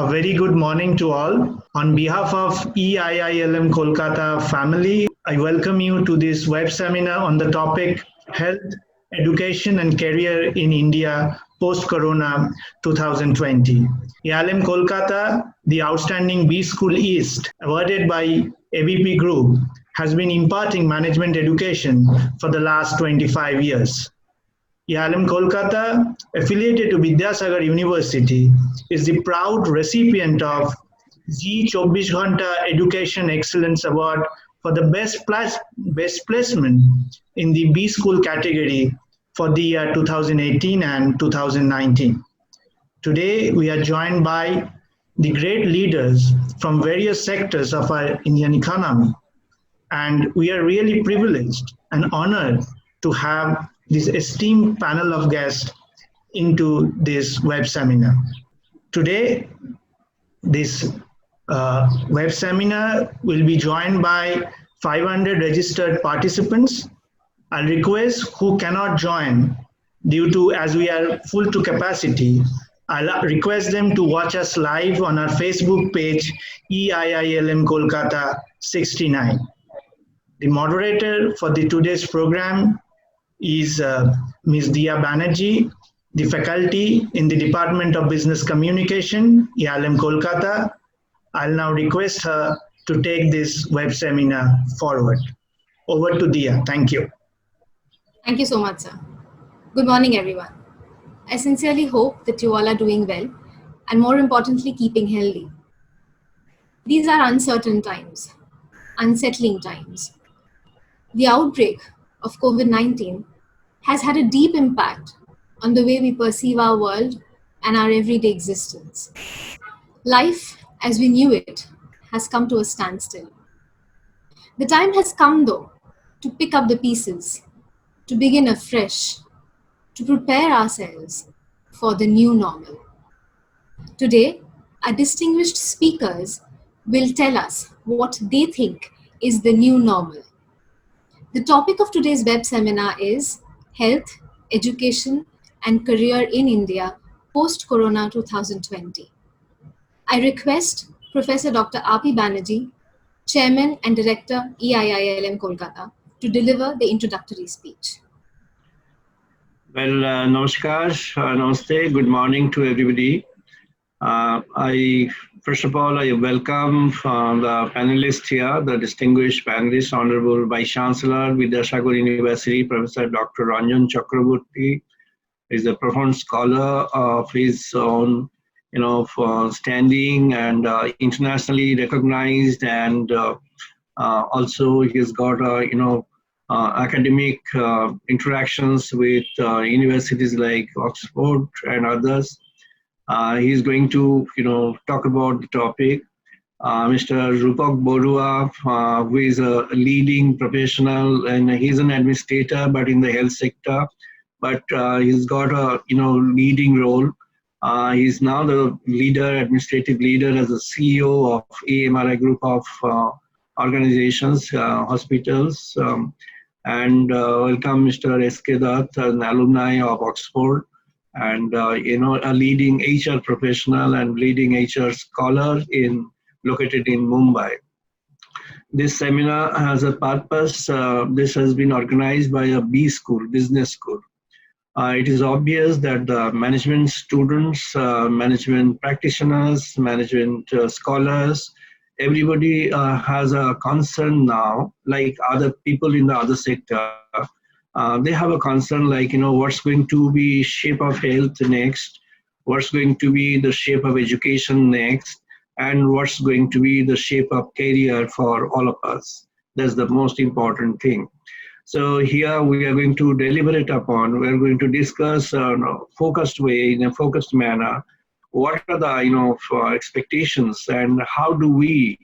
A very good morning to all. On behalf of EIILM Kolkata family, I welcome you to this web seminar on the topic Health, Education and Career in India Post-Corona 2020. EIILM Kolkata, the outstanding B School East, awarded by ABP Group, has been imparting management education for the last 25 years. EIILM Kolkata, affiliated to Vidyasagar University, is the proud recipient of G. 24 Ghanta Education Excellence Award for the best placement in the B School category for the year 2018 and 2019. Today, we are joined by the great leaders from various sectors of our Indian economy, and we are really privileged and honored to have this esteemed panel of guests into this web seminar. Today, this web seminar will be joined by 500 registered participants. I'll request who cannot join due to, as we are full to capacity, I'll request them to watch us live on our Facebook page, EIILM Kolkata 69. The moderator for today's program is Ms. Diya Banerjee, the faculty in the Department of Business Communication, EIILM Kolkata. I'll now request her to take this web seminar forward. Over to Diya. Thank you. Thank you so much, sir. Good morning, everyone. I sincerely hope that you all are doing well and, more importantly, keeping healthy. These are uncertain times, unsettling times. The outbreak of COVID-19 has had a deep impact on the way we perceive our world and our everyday existence. Life, as we knew it, has come to a standstill. The time has come, though, to pick up the pieces, to begin afresh, to prepare ourselves for the new normal. Today, our distinguished speakers will tell us what they think is the new normal. The topic of today's web seminar is Health, Education and Career in India Post-Corona 2020. I request Professor Dr.R.P. Banerjee, Chairman and Director EIILM Kolkata, to deliver the introductory speech. Well, namaskar, namaste, good morning to everybody. First of all, I welcome the panelists here, the distinguished panelists, Honorable Vice Chancellor, Vidyasagar University, Professor Dr.Ranjan Chakraborty, is a profound scholar of his own, standing and internationally recognized, and also he's got, academic interactions with universities like Oxford and others. He's going to, talk about the topic. Mr.Rupak Barua, who is a leading professional, and he's an administrator, but in the health sector. But he's got a, leading role. He's now the administrative leader as a CEO of AMRI group of organizations, hospitals. And welcome Mr.S.K.Dutt, an alumni of Oxford, and a leading HR professional and leading HR scholar located in Mumbai. This seminar has a purpose. This has been organized by a B school, business school. It is obvious that the management students, management practitioners, management scholars, everybody has a concern now, like other people in the other sector. They have a concern like, what's going to be shape of health next, what's going to be the shape of education next, and what's going to be the shape of career for all of us. That's the most important thing. So here we are going to deliberate upon, we're going to discuss in a focused way, in a focused manner, what are the, expectations and how do we,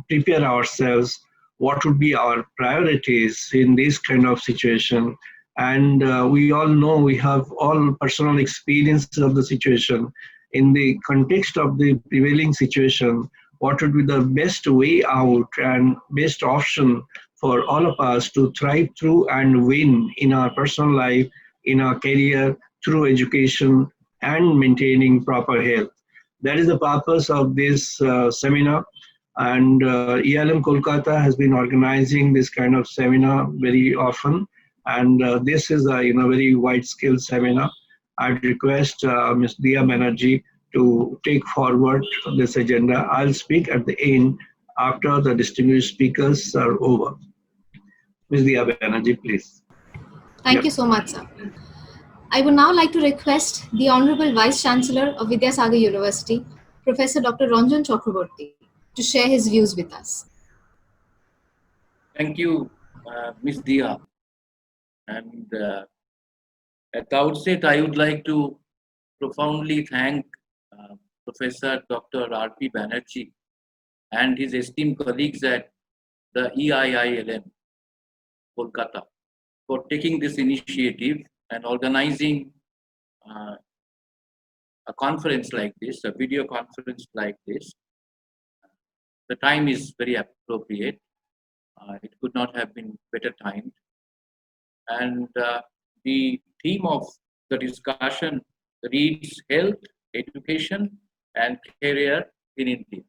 prepare ourselves, what would be our priorities in this kind of situation. And we all know we have all personal experiences of the situation. In the context of the prevailing situation, what would be the best way out and best option for all of us to thrive through and win in our personal life, in our career, through education and maintaining proper health. That is the purpose of this seminar. And EIILM Kolkata has been organizing this kind of seminar very often. And this is a very wide-scale seminar. I'd request Ms. Diya Banerjee to take forward this agenda. I'll speak at the end after the distinguished speakers are over. Ms. Diya Banerjee, please. Thank you so much, sir. I would now like to request the Honorable Vice Chancellor of Vidyasagar University, Professor Dr.Ranjan Chakraborty, to share his views with us. Thank you, Ms. Diya. And at the outset, I would like to profoundly thank Professor Dr.R.P. Banerjee and his esteemed colleagues at the EIILM Kolkata for taking this initiative and organizing a conference like this, a video conference like this. The time is very appropriate. It could not have been better timed. And the theme of the discussion reads health, education, and career in India.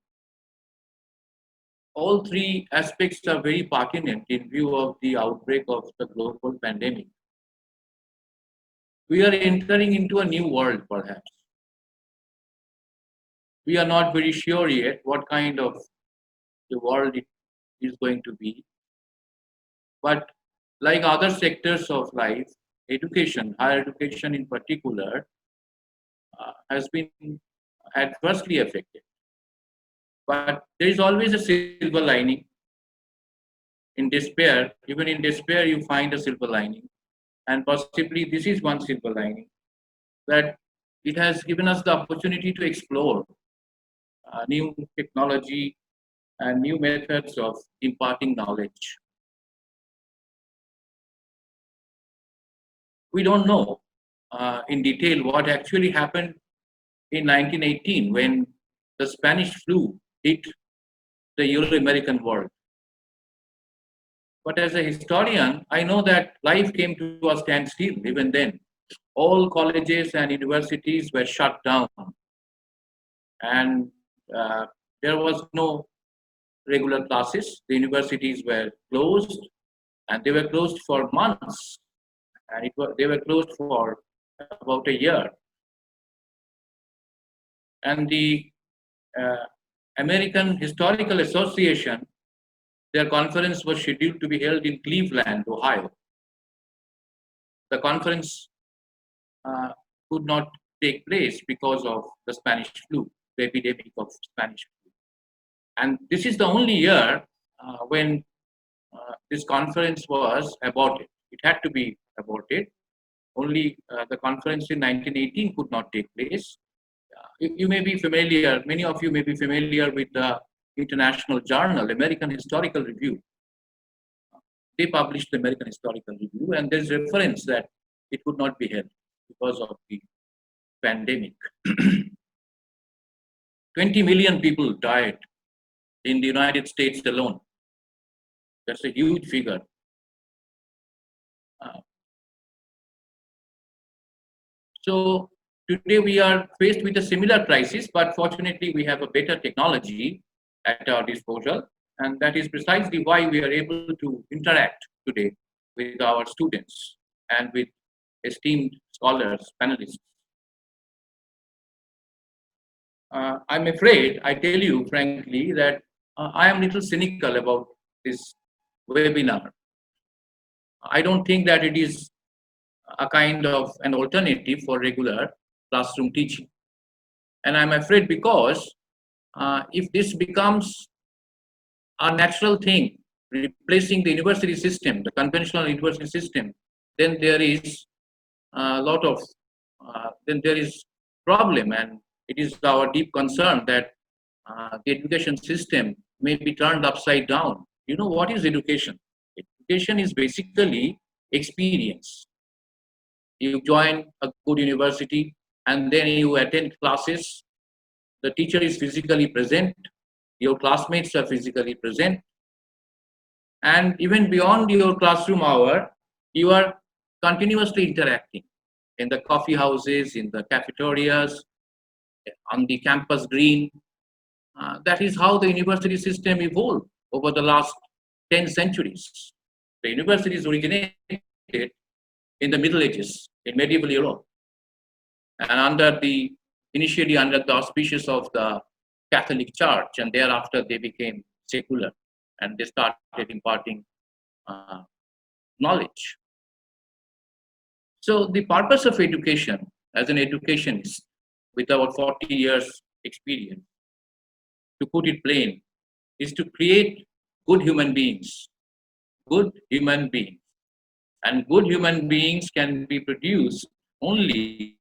All three aspects are very pertinent in view of the outbreak of the global pandemic. We are entering into a new world, perhaps. We are not very sure yet what kind of the world it is going to be. But like other sectors of life, education, higher education in particular, has been adversely affected. But there is always a silver lining. In despair, even in despair, you find a silver lining. And possibly this is one silver lining, that it has given us the opportunity to explore new technology and new methods of imparting knowledge. We don't know in detail what actually happened in 1918 when the Spanish flu hit the Euro-American world. But as a historian, I know that life came to a standstill even then. All colleges and universities were shut down, and there was no regular classes. The universities were closed, and they were closed for months, and they were closed for about a year. And the American Historical Association, their conference was scheduled to be held in Cleveland, Ohio. The conference could not take place because of the Spanish flu, the epidemic of Spanish flu. And this is the only year when this conference was aborted. It had to be aborted. Only the conference in 1918 could not take place. You may be familiar, many of you may be familiar with the international journal, American Historical Review. They published the American Historical Review, and there's reference that it could not be held because of the pandemic. 20 million people died in the United States alone. That's a huge figure. So today we are faced with a similar crisis, but fortunately we have a better technology at our disposal, and that is precisely why we are able to interact today with our students and with esteemed scholars, panelists. I'm afraid, I tell you frankly, that I am a little cynical about this webinar. I don't think that it is a kind of an alternative for regular classroom teaching. And I'm afraid because if this becomes a natural thing, replacing the university system, the conventional university system, then there is a lot of, then there is problem, and it is our deep concern that the education system may be turned upside down. You know, what is education? Education is basically experience. You join a good university and then you attend classes. The teacher is physically present. Your classmates are physically present. And even beyond your classroom hour, you are continuously interacting in the coffee houses, in the cafeterias, on the campus green. That is how the university system evolved over the last 10 centuries. The universities originated in the Middle Ages, in medieval Europe, and initially under the auspices of the Catholic Church, and thereafter they became secular, and they started imparting knowledge. So the purpose of education, as an educationist with about 40 years experience, to put it plain, is to create good human beings. Good human beings. And good human beings can be produced only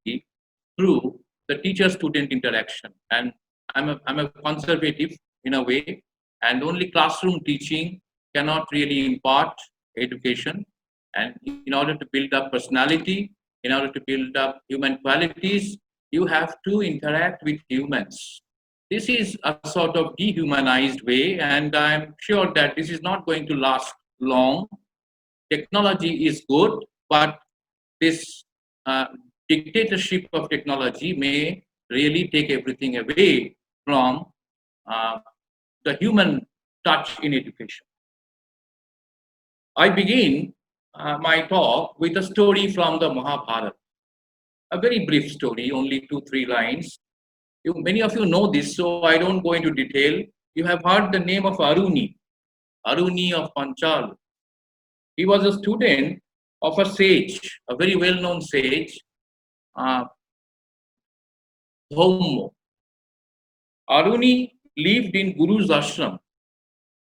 through the teacher-student interaction. And I'm a conservative in a way, and only classroom teaching cannot really impart education. And in order to build up personality, in order to build up human qualities, you have to interact with humans. This is a sort of dehumanized way, and I'm sure that this is not going to last long. Technology is good, but this dictatorship of technology may really take everything away from the human touch in education. I begin my talk with a story from the Mahabharata. A very brief story, only 2-3 lines. Many of you know this, so I don't go into detail. You have heard the name of Aruni of Panchal. He was a student of a sage, a very well-known sage, Dhammo. Aruni lived in Guru's ashram.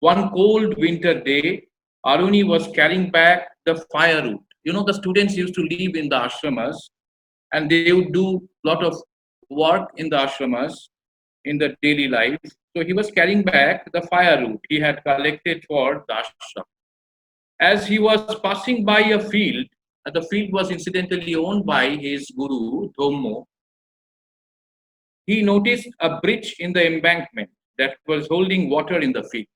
One cold winter day, Aruni was carrying back the firewood. You know, the students used to live in the ashramas, and they would do a lot of work in the ashramas in the daily life. So he was carrying back the firewood he had collected for the ashram. As he was passing by a field, the field was incidentally owned by his guru, Dhammo, he noticed a bridge in the embankment that was holding water in the field.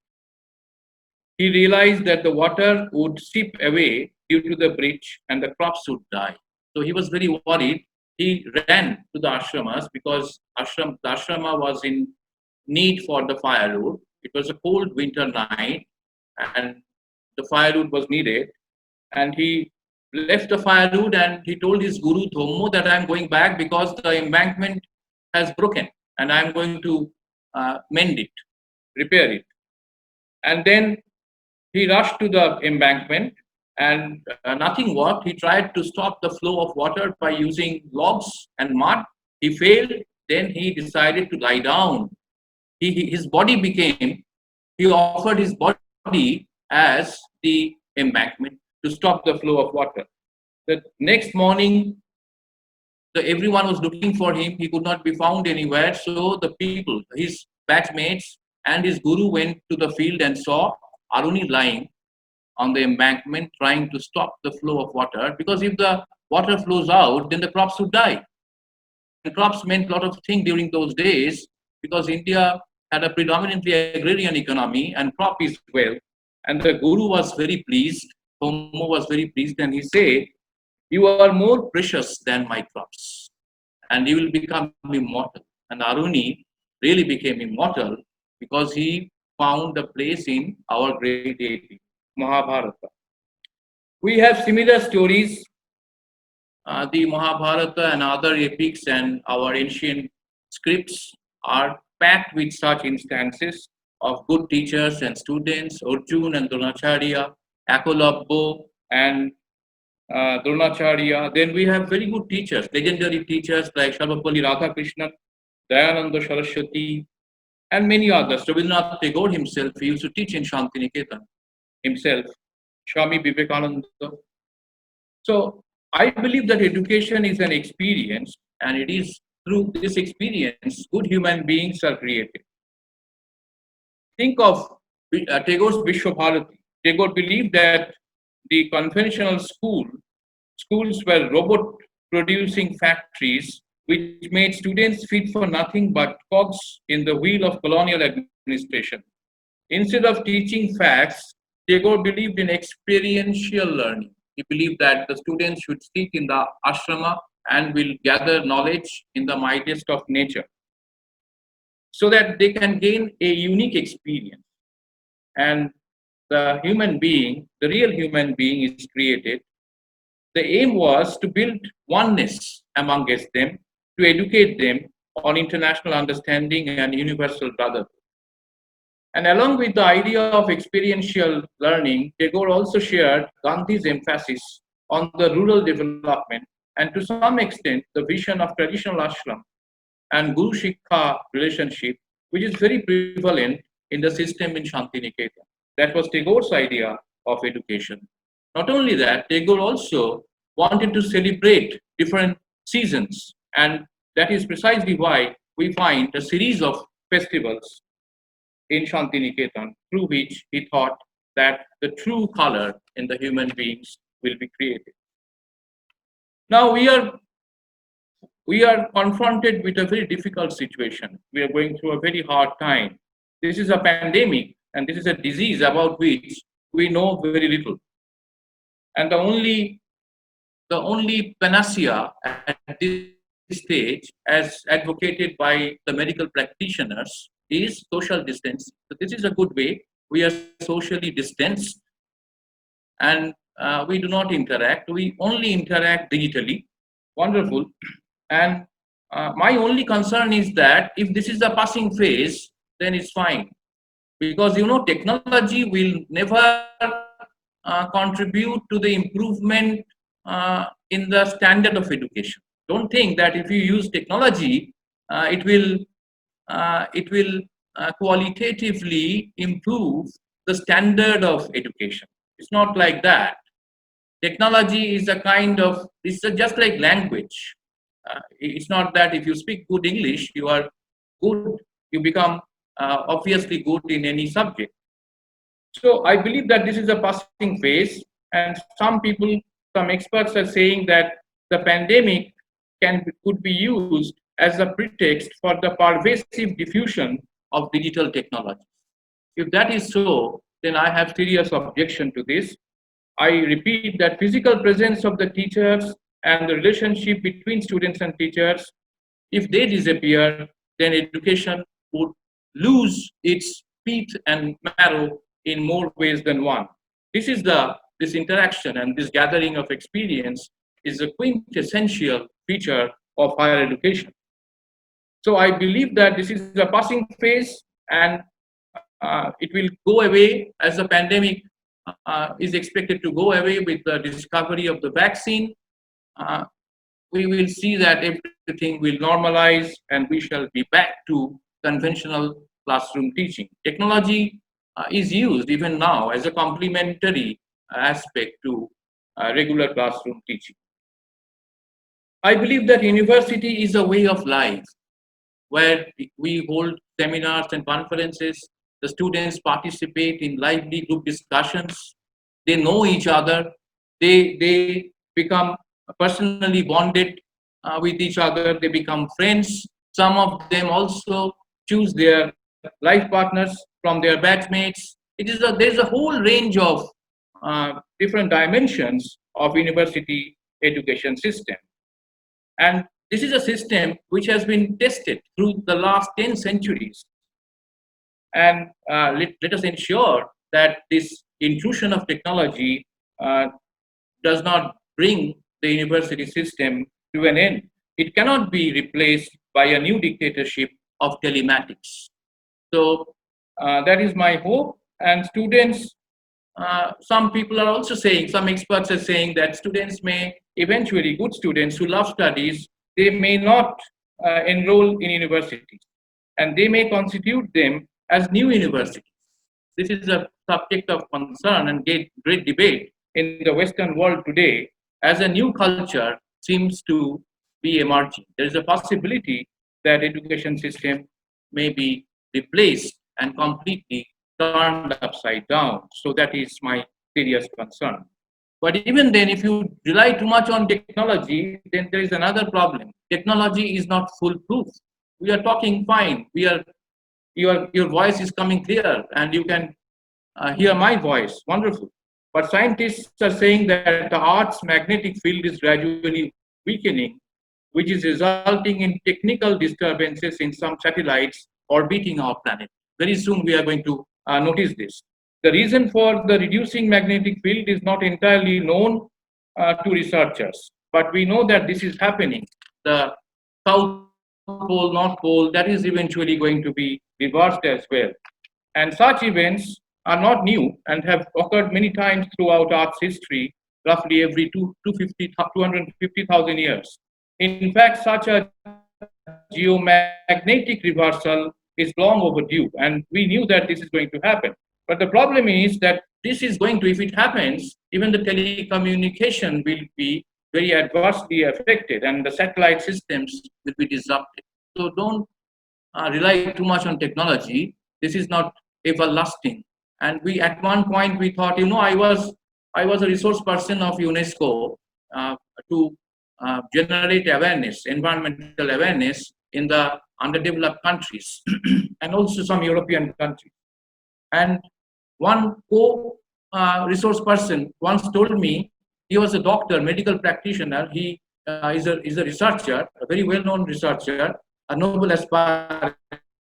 He realized that the water would seep away due to the bridge and the crops would die. So he was very worried. He ran to the ashramas because the ashrama was in need for the firewood. It was a cold winter night and the firewood was needed. And he left the firewood and he told his guru Dhammo that I'm going back because the embankment has broken and I'm going to mend it, repair it. And then he rushed to the embankment and nothing worked. He tried to stop the flow of water by using logs and mud. He failed. Then he decided to lie down. He offered his body as the embankment to stop the flow of water. The next morning, everyone was looking for him. He could not be found anywhere. So the people, his batchmates and his guru went to the field and saw Aruni lying on the embankment trying to stop the flow of water, because if the water flows out, then the crops would die. And crops meant a lot of things during those days because India had a predominantly agrarian economy and crop is wealth. And the guru was very pleased, Dhammo was very pleased, and he said, you are more precious than my crops and you will become immortal. And Aruni really became immortal because he found a place in our great epic, Mahabharata. We have similar stories, the Mahabharata and other epics and our ancient scripts are packed with such instances of good teachers and students, Arjuna and Dronacharya, Akolabbo and Dronacharya. Then we have very good teachers, legendary teachers like Sarvapalli Radhakrishnan, Dayananda Saraswati, and many others. Rabindranath Tagore himself, he used to teach in Shantiniketan himself, Swami Vivekananda. So I believe that education is an experience, and it is through this experience good human beings are created. Think of Tagore's Vishwabharati. Tagore believed that the conventional schools were robot producing factories which made students fit for nothing but cogs in the wheel of colonial administration. Instead of teaching facts, Tagore believed in experiential learning. He believed that the students should sit in the ashrama and will gather knowledge in the mightiest of nature. so that they can gain a unique experience. And the human being, the real human being is created. The aim was to build oneness amongst them, to educate them on international understanding and universal brotherhood. And along with the idea of experiential learning, Tagore also shared Gandhi's emphasis on the rural development and to some extent the vision of traditional ashram and Guru Shikha relationship, which is very prevalent in the system in Shantiniketan. That was Tagore's idea of education. Not only that, Tagore also wanted to celebrate different seasons, and that is precisely why we find a series of festivals in Shantiniketan through which he thought that the true color in the human beings will be created. Now we are confronted with a very difficult situation. We are going through a very hard time. This is a pandemic, and this is a disease about which we know very little. And the only panacea at this stage, as advocated by the medical practitioners, is social distance. So this is a good way. We are socially distanced, and we do not interact. We only interact digitally. Wonderful. And my only concern is that if this is a passing phase, then it's fine. Because technology will never contribute to the improvement in the standard of education. Don't think that if you use technology, it will qualitatively improve the standard of education. It's not like that. Technology is it's just like language. It's not that if you speak good English, you are good, you become obviously good in any subject. So I believe that this is a passing phase, and some experts are saying that the pandemic could be used as a pretext for the pervasive diffusion of digital technology. If that is so, then I have serious objection to this. I repeat that physical presence of the teachers and the relationship between students and teachers, if they disappear, then education would lose its teeth and marrow in more ways than one. This interaction and this gathering of experience is a quintessential feature of higher education. So I believe that this is a passing phase, and it will go away as the pandemic is expected to go away with the discovery of the vaccine. We will see that everything will normalize and we shall be back to conventional classroom teaching. Technology is used even now as a complementary aspect to regular classroom teaching. I believe that university is a way of life where we hold seminars and conferences. The students participate in lively group discussions. They know each other. They become personally bonded with each other. They become friends. Some of them also choose their life partners from their batchmates. There's a whole range of different dimensions of university education system. And this is a system which has been tested through the last 10 centuries. And let us ensure that this intrusion of technology does not bring the university system to an end. It cannot be replaced by a new dictatorship of telematics. So that is my hope. And students, some people are also saying, some experts are saying that students may eventually, good students who love studies, they may not enroll in universities, and they may constitute them as new universities. This is a subject of concern and great debate in the Western world today, as a new culture seems to be emerging. There is a possibility that education system may be replaced and completely turned upside down. So that is my serious concern. But even then, if you rely too much on technology, then there is another problem. Technology is not foolproof. We are talking fine. Your voice is coming clear, and you can hear my voice. Wonderful. But scientists are saying that the Earth's magnetic field is gradually weakening, which is resulting in technical disturbances in some satellites orbiting our planet. Very soon we are going to notice this. The reason for the reducing magnetic field is not entirely known to researchers, but we know that this is happening. The South Pole, North Pole, that is eventually going to be reversed as well. And such events are not new and have occurred many times throughout Earth's history, roughly every 250,000 years. In fact, such a geomagnetic reversal is long overdue, and we knew that this is going to happen. But the problem is that this is going to, if it happens, even the telecommunication will be very adversely affected, and the satellite systems will be disrupted. So don't rely too much on technology. This is not everlasting. And we, at one point, we thought, I was a resource person of UNESCO to generate awareness, environmental awareness in the underdeveloped countries and also some European countries. And one resource person once told me, he was a doctor, medical practitioner. He is a researcher, a very well-known researcher, a Nobel aspirant.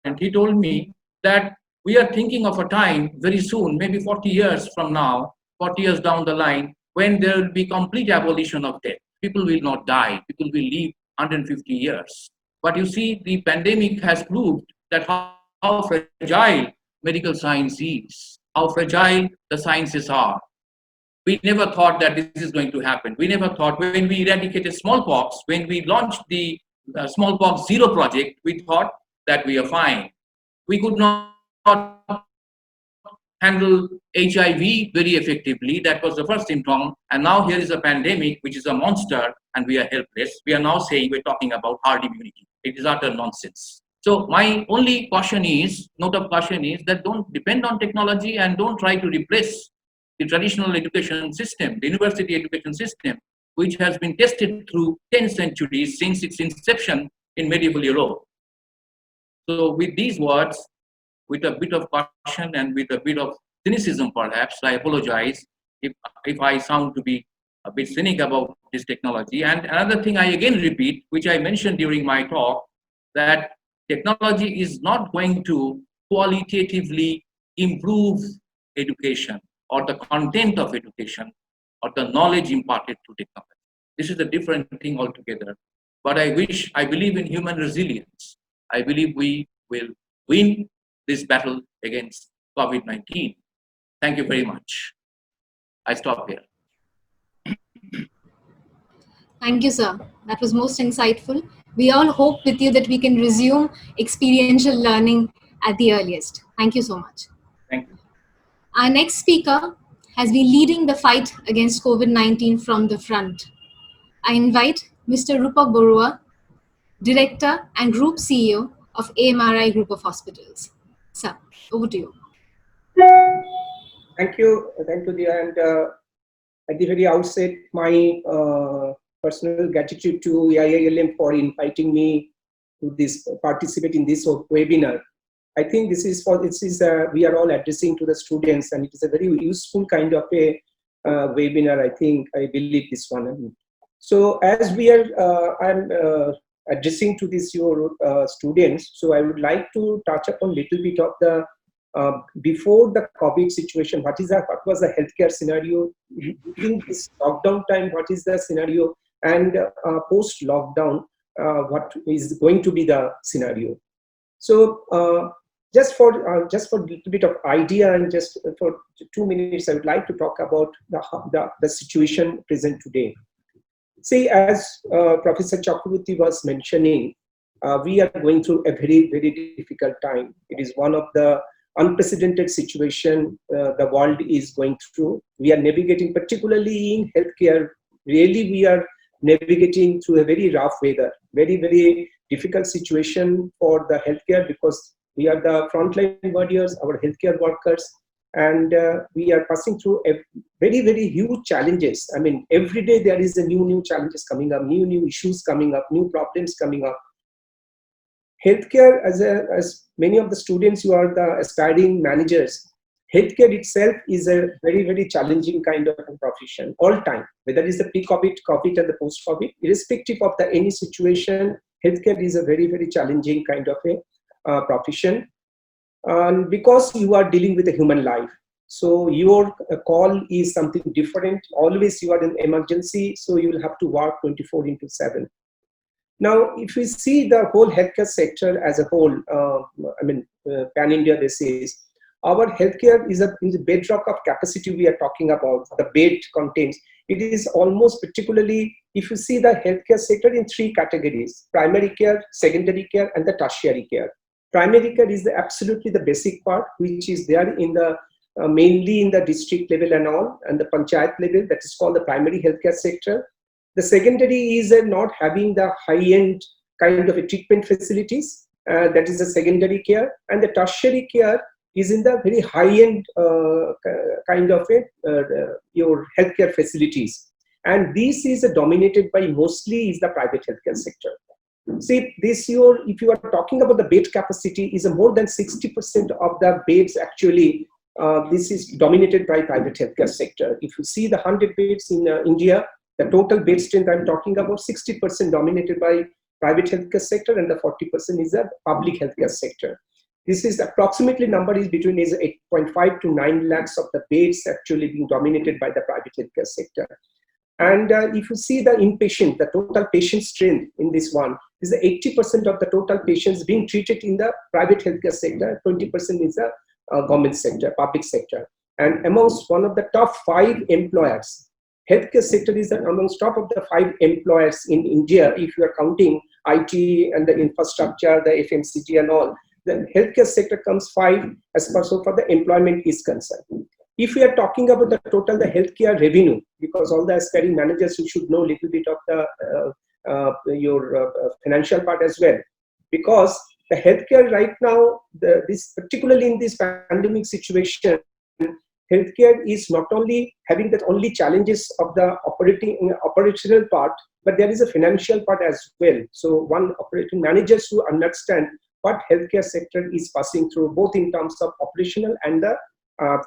And he told me that we are thinking of a time very soon, maybe 40 years from now, 40 years down the line, when there will be complete abolition of death. People will not die. People will live 150 years. But you see, the pandemic has proved that how fragile medical science is, how fragile the sciences are. We never thought that this is going to happen. We never thought, when we eradicated smallpox, when we launched the smallpox zero project, we thought that we are fine. We could not handle HIV very effectively. That was the first symptom. And now here is a pandemic, which is a monster, and we are helpless. We are now saying we're talking about herd immunity. It is utter nonsense. So my only caution is, note of caution is that don't depend on technology and don't try to replace the traditional education system, the university education system, which has been tested through 10 centuries since its inception in medieval Europe. So with these words, with a bit of caution and with a bit of cynicism perhaps, I apologize if I sound to be a bit cynic about this technology. And another thing I again repeat, which I mentioned during my talk, that technology is not going to qualitatively improve education or the content of education or the knowledge imparted through technology. This is a different thing altogether. But I believe in human resilience. I believe we will win this battle against COVID-19. Thank you very much. I stop here. Thank you, sir. That was most insightful. We all hope with you that we can resume experiential learning at the earliest. Thank you so much. Thank you. Our next speaker has been leading the fight against COVID-19 from the front. I invite Mr.Rupak Barua, Director and Group CEO of AMRI Group of Hospitals. Sir, over to you. Thank you, dear. And at the very outset, my personal gratitude to EIILM for inviting me to participate in this webinar. I think we are all addressing to the students, and it is a very useful kind of a webinar. I believe this one. So as I'm addressing to your students, so I would like to touch upon a little bit of the before the COVID situation. What was the healthcare scenario in this lockdown time? What is the scenario, and post lockdown, what is going to be the scenario? So just for a little bit of idea, and just for 2 minutes, I would like to talk about the situation present today. See, as Professor Chakraborty was mentioning, we are going through a very, very difficult time. It is one of the unprecedented situation the world is going through. We are navigating, particularly in healthcare, really we are navigating through a very rough weather, very, very difficult situation for the healthcare, because we are the frontline warriors, our healthcare workers, and we are passing through a very, very huge challenges. I mean, every day there is a new challenges coming up, new issues coming up, new problems coming up. Healthcare, as many of the students who are the aspiring managers, healthcare itself is a very, very challenging kind of a profession all time, whether it's the pre-COVID, COVID, and the post-COVID, irrespective of any situation, healthcare is a very, very challenging kind of a profession, and because you are dealing with a human life. So your call is something different. Always you are in emergency, so you will have to work 24/7. Now, if we see the whole healthcare sector as a whole, pan-India basis, our healthcare is a bedrock of capacity we are talking about, the bed contains. It is almost particularly, if you see the healthcare sector in three categories: primary care, secondary care, and the tertiary care. Primary care is absolutely the basic part, which is there in the mainly in the district level and all, and the panchayat level, that is called the primary healthcare sector. The secondary is not having the high-end kind of a treatment facilities, that is the secondary care, and the tertiary care is in the very high-end kind of your healthcare facilities, and this is dominated by mostly is the private healthcare sector. See, this year, if you are talking about the bed capacity, is more than 60% of the beds actually. This is dominated by private healthcare sector. If you see the 100 beds in India, the total bed strength I'm talking about, 60% dominated by private healthcare sector, and the 40% is the public healthcare sector. This is approximately number is between 8.5 to 9 lakhs of the beds actually being dominated by the private healthcare sector. And if you see the inpatient, the total patient strength in this one is 80% of the total patients being treated in the private healthcare sector, 20% is the government sector, public sector. And amongst one of the top 5 employers, healthcare sector is amongst top of the 5 employers in India, if you are counting IT and the infrastructure, the FMCG and all. The healthcare sector comes 5 as far so far the employment is concerned. If we are talking about the total, the healthcare revenue, because all the aspiring managers, you should know a little bit of the your financial part as well, because the healthcare right now, this particularly in this pandemic situation, healthcare is not only having the only challenges of the operational part, but there is a financial part as well. So one operating managers who understand what healthcare sector is passing through, both in terms of operational and the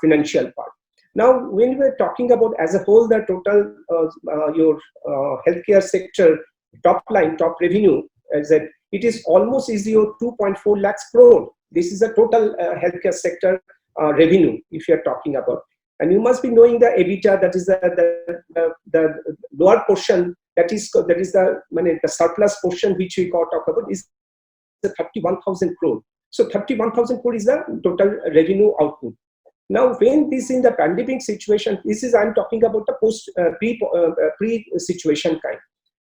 financial part. Now, when we're talking about as a whole, the total your healthcare sector top line, top revenue, is that it is almost your 2.4 lakhs crore. This is a total healthcare sector revenue, if you are talking about. And you must be knowing the EBITDA, that is the lower portion, that is the surplus portion which we talk about is the 31,000 crore. So 31,000 crore is the total revenue output. Now, when this in the pandemic situation, this is I'm talking about the pre-situation kind.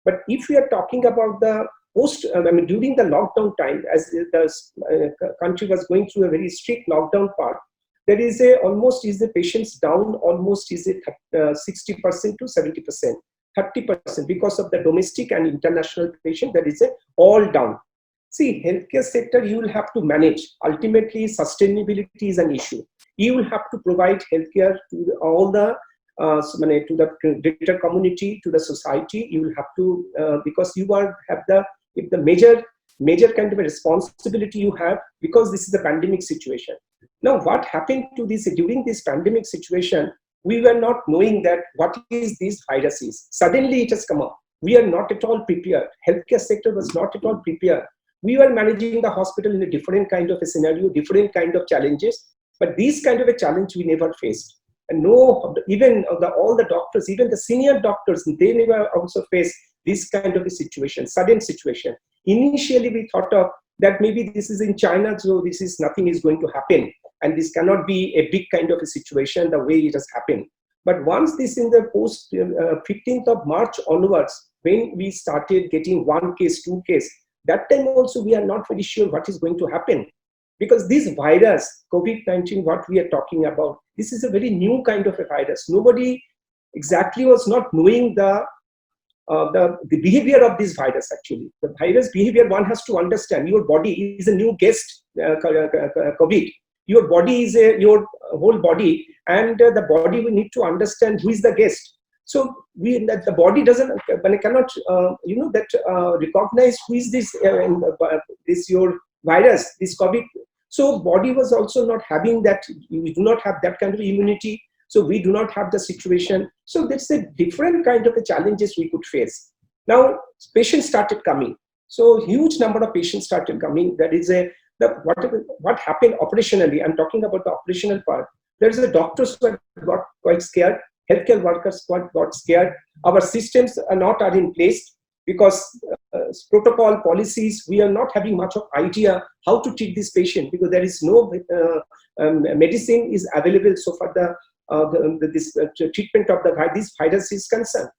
But if we are talking about the post, during the lockdown time, as the country was going through a very strict lockdown part, there is almost is the patients down almost is 60% to 70%, 30% because of the domestic and international patient, that is all down. See, healthcare sector, you will have to manage. Ultimately, sustainability is an issue. You will have to provide healthcare to all the to the greater community, to the society. You will have to because you have the major kind of a responsibility you have, because this is a pandemic situation. Now, what happened to this during this pandemic situation? We were not knowing that what is this virus is. Suddenly, it has come up. We are not at all prepared. Healthcare sector was not at all prepared. We were managing the hospital in a different kind of a scenario, different kind of challenges. But this kind of a challenge we never faced. And no, even all the doctors, even the senior doctors, they never also faced this kind of a situation, sudden situation. Initially, we thought of that maybe this is in China, so this is nothing is going to happen. And this cannot be a big kind of a situation the way it has happened. But once this in the post 15th of March onwards, when we started getting 1 case, 2 case, that time also we are not very sure what is going to happen. Because this virus, COVID-19, what we are talking about, this is a very new kind of a virus. Nobody exactly was not knowing the behavior of this virus actually. The virus behavior, one has to understand. Your body is a new guest, COVID. Your body is your whole body, and the body will need to understand who is the guest. So the body cannot recognize who is this your virus, this COVID. So body was also not having that. We do not have that kind of immunity. So we do not have the situation. So that's a different kind of a challenges we could face. Now patients started coming. So huge number of patients started coming. That is what happened operationally, I'm talking about the operational part. There's a doctors who got quite scared, healthcare workers got scared. Our systems are in place because protocol policies, we are not having much of idea how to treat this patient because there is no medicine is available so far this treatment of this virus is concerned.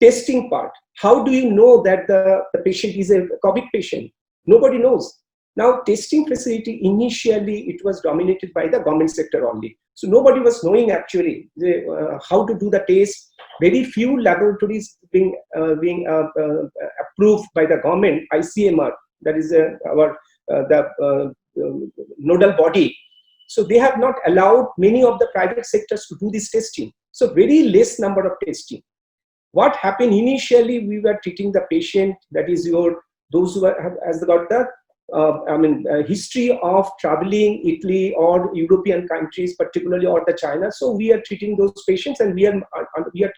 Testing part, how do you know that the patient is a COVID patient? Nobody knows. Now, testing facility, initially, it was dominated by the government sector only. So nobody was knowing actually how to do the test. Very few laboratories being approved by the government, ICMR, that is the nodal body. So they have not allowed many of the private sectors to do this testing. So very less number of testing. What happened initially, we were treating the patient, that is those who has got the history of traveling Italy or European countries, particularly, or the China. So we are treating those patients and we are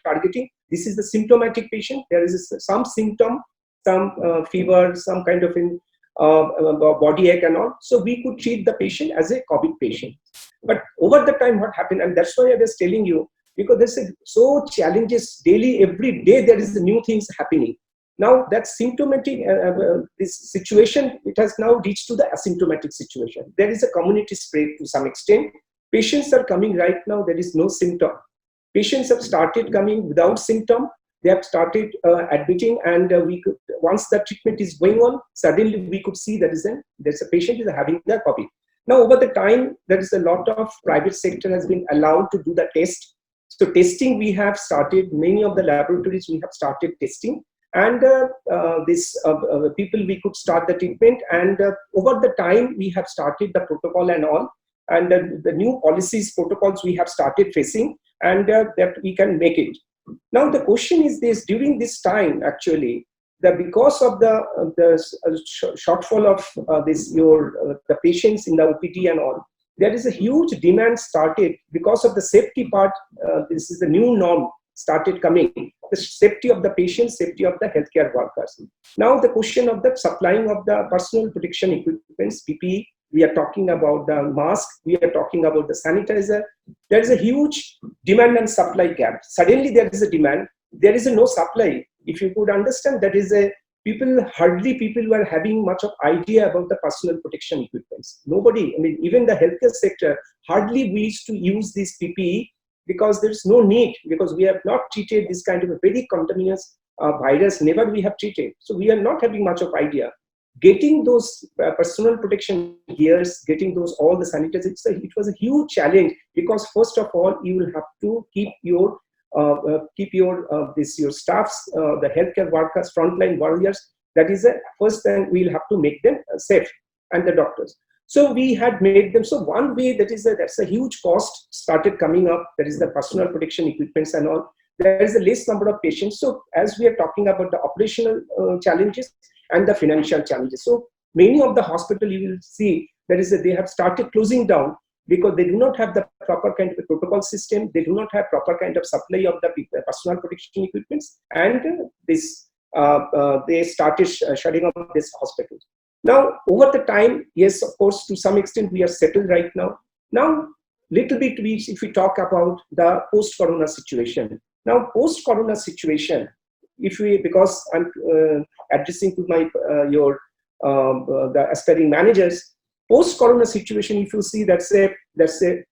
targeting. This is the symptomatic patient. There is some symptom, some fever, some kind of body ache and all. So we could treat the patient as a COVID patient. But over the time, what happened, and that's why I was telling you, because there's so challenges daily, every day there is new things happening. Now that symptomatic, this situation, it has now reached to the asymptomatic situation. There is a community spread to some extent. Patients are coming right now, there is no symptom. Patients have started coming without symptom. They have started admitting, and we could, once the treatment is going on, suddenly we could see that there's a patient is having the COVID. Now over the time, there is a lot of private sector has been allowed to do the test. So testing we have started, many of the laboratories we have started testing. And people, we could start the treatment, and over the time we have started the protocol and all, and the new policies, protocols we have started facing, and that we can make it. Now the question is this: during this time, actually, because of the shortfall of the patients in the OPD and all, there is a huge demand started because of the safety part. This is the new norm started coming, the safety of the patient, safety of the healthcare workers. Now the question of the supplying of the personal protection equipments, PPE, we are talking about the mask, we are talking about the sanitizer. There is a huge demand and supply gap. Suddenly there is a demand, there is no supply. If you could understand, that is hardly people were having much of idea about the personal protection equipments. Nobody, even the healthcare sector, hardly we used to use this PPE, because there is no need, because we have not treated this kind of a very contagious virus, never we have treated. So we are not having much of idea. Getting those personal protection gears, getting all the sanitizers, it was a huge challenge, because first of all, you will have to keep your staffs, the healthcare workers, frontline warriors. That is the first thing, we'll have to make them safe, and the doctors. So we had made them. So one way, that's a huge cost started coming up. That is the personal protection equipments and all. There is a less number of patients. So as we are talking about the operational challenges and the financial challenges. So many of the hospitals, you will see they have started closing down, because they do not have the proper kind of a protocol system. They do not have proper kind of supply of the personal protection equipments, and they started shutting up these hospitals. Now, over the time, yes, of course, to some extent, we are settled right now. Now, little bit, if we talk about the post-corona situation. Now, post-corona situation, because I'm addressing to my the aspiring managers, post-corona situation, if you see, that's a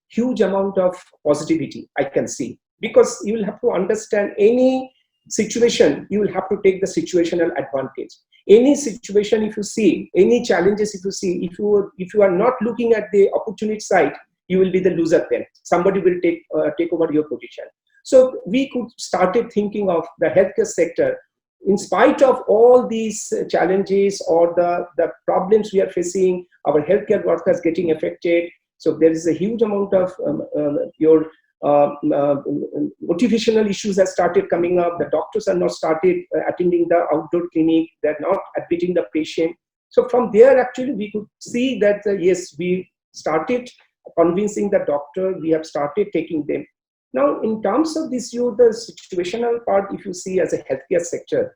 huge amount of positivity I can see, because you will have to understand any situation, you will have to take the situational advantage. Any situation, if you see, any challenges, if you see, if you are not looking at the opportunity side, you will be the loser then. Somebody will take over your position. So we could started thinking of the healthcare sector, in spite of all these challenges or the problems we are facing, our healthcare workers getting affected. So there is a huge amount of motivational issues that started coming up. The doctors are now started attending the outdoor clinic. They're not admitting the patient. So from there, actually, we could see that, yes, we started convincing the doctor. We have started taking them. Now, in terms of this, the situational part, if you see as a healthcare sector,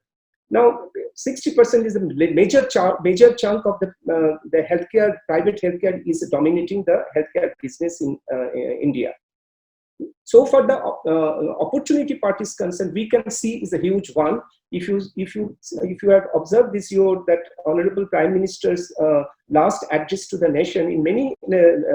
Now, 60% is a major chunk of the healthcare, private healthcare is dominating the healthcare business in India. So far, the opportunity part is concerned, we can see is a huge one. If you have observed this, that Honorable Prime Minister's last address to the nation, in many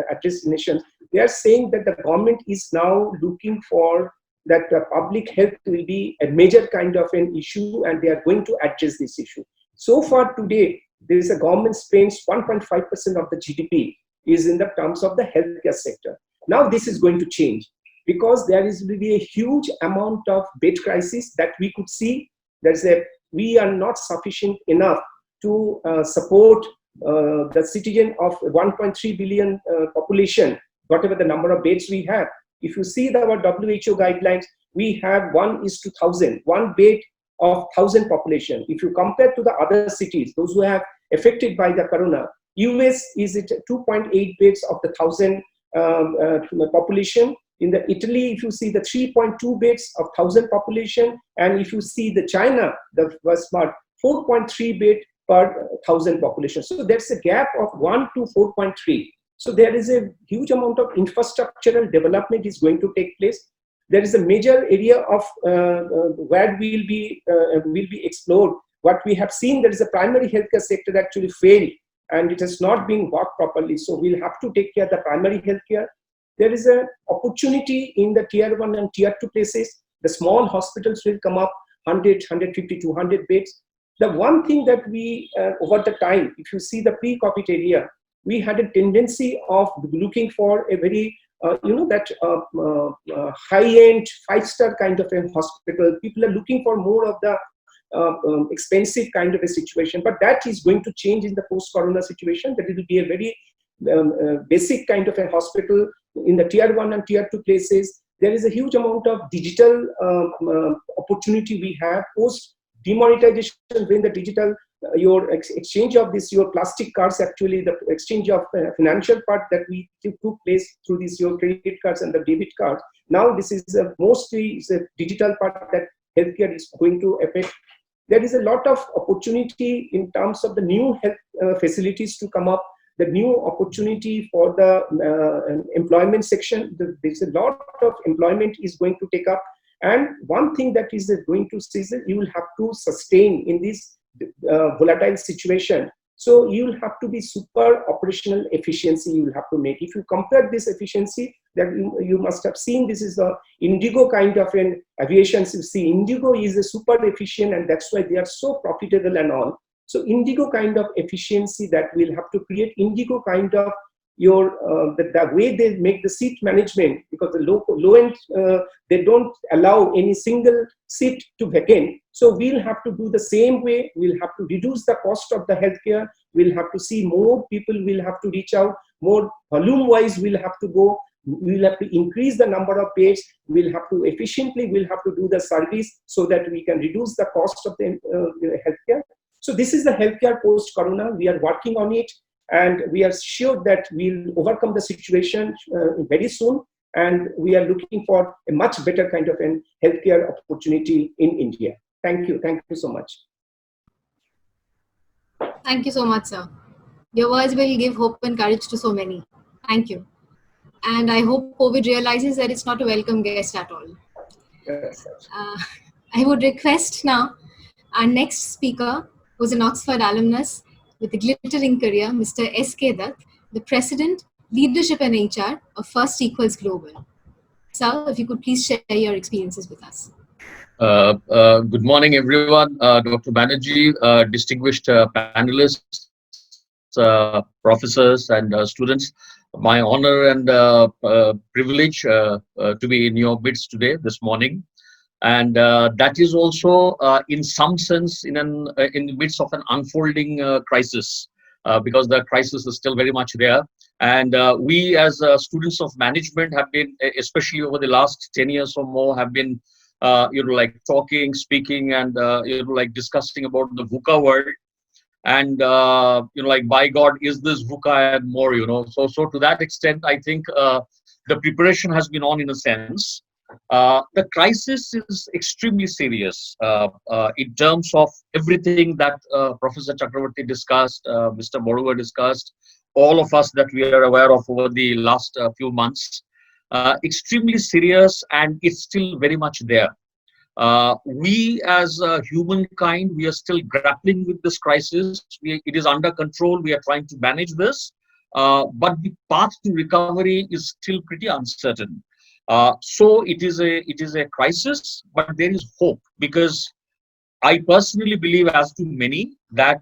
address nations, they are saying that the government is now looking for that public health will be a major kind of an issue, and they are going to address this issue. So far today, there is a government spends 1.5% of the GDP is in the terms of the healthcare sector. Now this is going to change, because there will be a huge amount of bed crisis that we could see. We are not sufficient enough to support the citizen of 1.3 billion population, whatever the number of beds we have. If you see our WHO guidelines, we have 1:1,000, one bed of 1,000 population. If you compare to the other cities, those who have affected by the corona, US is at 2.8 beds of the 1,000 population. In the Italy, if you see the 3.2 beds of 1,000 population, and if you see the China, the first part, 4.3 bed per 1,000 population. So that's a gap of 1 to 4.3. So there is a huge amount of infrastructural development is going to take place. There is a major area of where will be explored. What we have seen, there is a primary healthcare sector actually failed, and it has not been worked properly. So we'll have to take care of the primary healthcare. There is an opportunity in the tier 1 and tier 2 places. The small hospitals will come up, 100, 150, 200 beds. The one thing that we, over the time, if you see the pre-COVID area, we had a tendency of looking for a very, high-end, 5-star kind of a hospital. People are looking for more of the expensive kind of a situation, but that is going to change in the post-corona situation. That it will be a very basic kind of a hospital in the tier 1 and tier 2 places. There is a huge amount of digital opportunity we have post demonetization, when the digital your exchange of this, your plastic cards, actually the exchange of financial part that we took place through this, your credit cards and the debit cards. Now this is mostly is a digital part that healthcare is going to affect. There is a lot of opportunity in terms of the new health facilities to come up, the new opportunity for the employment section. There's a lot of employment is going to take up. And one thing that is going to see is you will have to sustain in this volatile situation. So you will have to be super operational efficiency you will have to make. If you compare this efficiency, that you must have seen, this is the Indigo kind of an aviation. You see, Indigo is a super efficient, and that's why they are so profitable and all. So Indigo kind of efficiency that we'll have to create. Indigo kind of your the way they make the seat management, because the low end they don't allow any single seat to vacant. So we'll have to do the same way. We'll have to reduce the cost of the healthcare. We'll have to see more people will have to reach out, more volume wise we'll have to go. We'll have to increase the number of beds. We'll have to efficiently, we'll have to do the service so that we can reduce the cost of the healthcare. So this is the healthcare post-corona. We are working on it, and we are sure that we'll overcome the situation very soon. And we are looking for a much better kind of an healthcare opportunity in India. Thank you. Thank you so much. Thank you so much, sir. Your words will give hope and courage to so many. Thank you. And I hope COVID realizes that it's not a welcome guest at all. Yes, I would request now our next speaker, who's an Oxford alumnus with a glittering career, Mr. S.K.Dutt, the President, Leadership and HR of First Equals Global. Sir, if you could please share your experiences with us. Good morning, everyone. Dr. Banerjee, distinguished panelists, professors, and students. My honor and privilege to be in your midst today, this morning. And that is also, in some sense, in the midst of an unfolding crisis, because the crisis is still very much there. And we, as students of management, have been, especially over the last 10 years or more, have been, like talking, speaking, and like discussing about the VUCA world. And like, by God, is this VUCA and more? So to that extent, I think the preparation has been on, in a sense. The crisis is extremely serious in terms of everything that Professor Chakraborty discussed, Mr. Barua discussed, all of us that we are aware of over the last few months. Extremely serious, and it's still very much there. We as humankind, we are still grappling with this crisis. It is under control. We are trying to manage this, but the path to recovery is still pretty uncertain. So it is a crisis, but there is hope, because I personally believe, as to many, that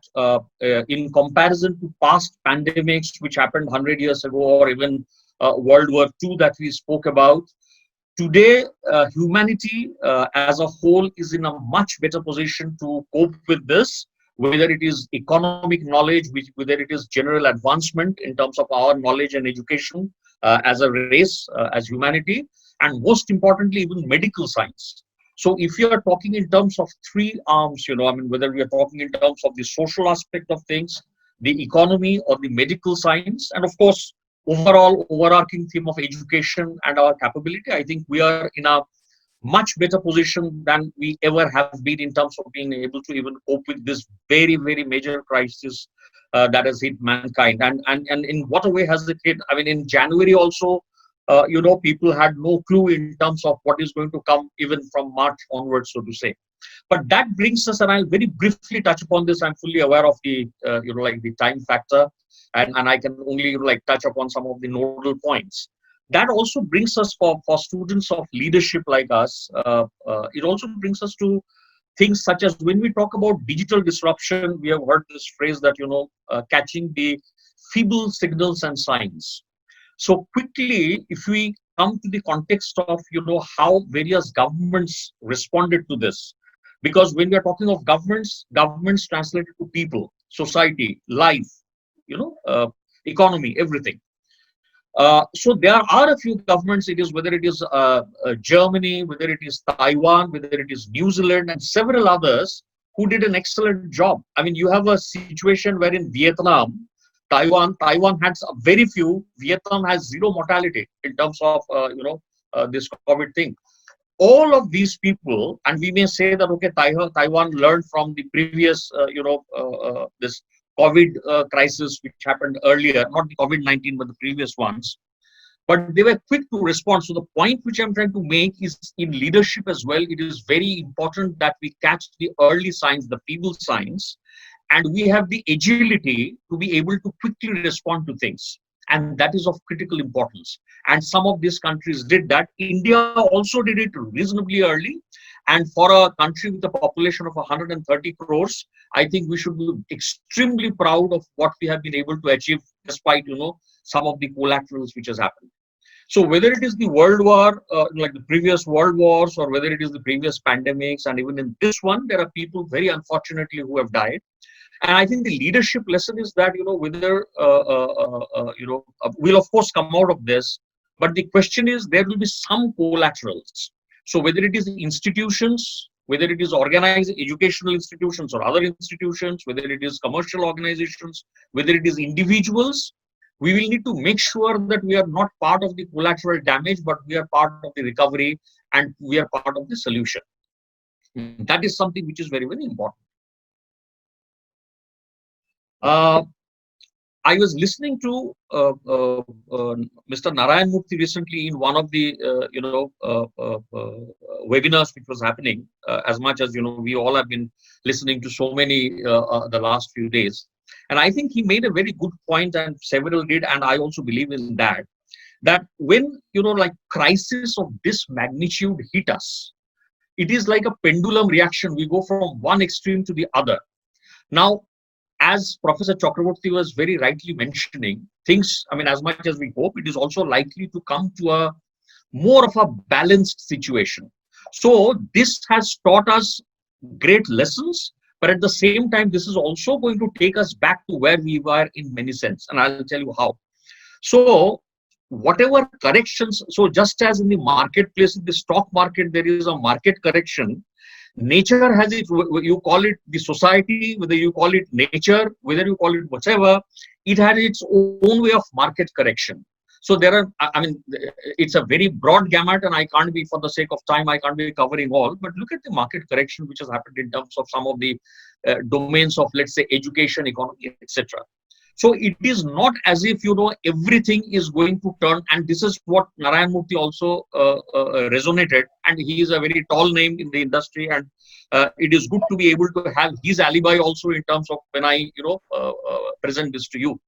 in comparison to past pandemics which happened 100 years ago, or even World War II that we spoke about, today humanity as a whole is in a much better position to cope with this, whether it is economic knowledge, whether it is general advancement in terms of our knowledge and education as a race, as humanity, and most importantly, even medical science. So if you are talking in terms of three arms, I mean, whether we are talking in terms of the social aspect of things, the economy, or the medical science, and of course, overall overarching theme of education and our capability, I think we are in a much better position than we ever have been in terms of being able to even cope with this very, very major crisis that has hit mankind. And in what way has it hit? I mean, in January also, people had no clue in terms of what is going to come even from March onwards, so to say. But that brings us, and I'll very briefly touch upon this. I'm fully aware of the, the time factor, and I can only touch upon some of the nodal points. That also brings us for students of leadership like us. It also brings us to things such as, when we talk about digital disruption, we have heard this phrase that catching the feeble signals and signs. So quickly, if we come to the context of how various governments responded to this, because when we are talking of governments translated to people, society, life, economy, everything. So there are a few governments, whether it is Germany, whether it is Taiwan, whether it is New Zealand, and several others who did an excellent job. I mean, you have a situation where in Vietnam, Taiwan has very few, Vietnam has zero mortality in terms of, this COVID thing. All of these people, and we may say that, okay, Taiwan learned from the previous, this COVID crisis which happened earlier, not the COVID-19, but the previous ones. But they were quick to respond. So the point which I'm trying to make is, in leadership as well, it is very important that we catch the early signs, the feeble signs, and we have the agility to be able to quickly respond to things. And that is of critical importance. And some of these countries did that. India also did it reasonably early. And for a country with a population of 130 crores, I think we should be extremely proud of what we have been able to achieve, despite, some of the collaterals which has happened. So whether it is the world war, like the previous world wars, or whether it is the previous pandemics, and even in this one, there are people, very unfortunately, who have died. And I think the leadership lesson is that, whether, we'll of course come out of this, but the question is, there will be some collaterals. So whether it is the institutions, whether it is organized educational institutions or other institutions, whether it is commercial organizations, whether it is individuals, we will need to make sure that we are not part of the collateral damage, but we are part of the recovery, and we are part of the solution. That is something which is very, very important. I was listening to Mr. Narayan Murthy recently in one of the webinars which was happening. As much as we all have been listening to so many the last few days, and I think he made a very good point, and several did, and I also believe in that. That when crisis of this magnitude hit us, it is like a pendulum reaction. We go from one extreme to the other. Now, as Professor Chakraborty was very rightly mentioning, things, I mean, as much as we hope, it is also likely to come to a more of a balanced situation. So this has taught us great lessons, but at the same time, this is also going to take us back to where we were in many sense, and I'll tell you how. So whatever corrections, so just as in the marketplace, in the stock market, there is a market correction. Nature has it, you call it the society, whether you call it nature, whether you call it whatever, it has its own way of market correction. So there are, I mean, it's a very broad gamut, and I can't be, for the sake of time, I can't be covering all, but look at the market correction which has happened in terms of some of the domains of, let's say, education, economy, etc. So it is not as if, everything is going to turn, and this is what Narayan Murthy also resonated, and he is a very tall name in the industry, and it is good to be able to have his alibi also in terms of when I, present this to you.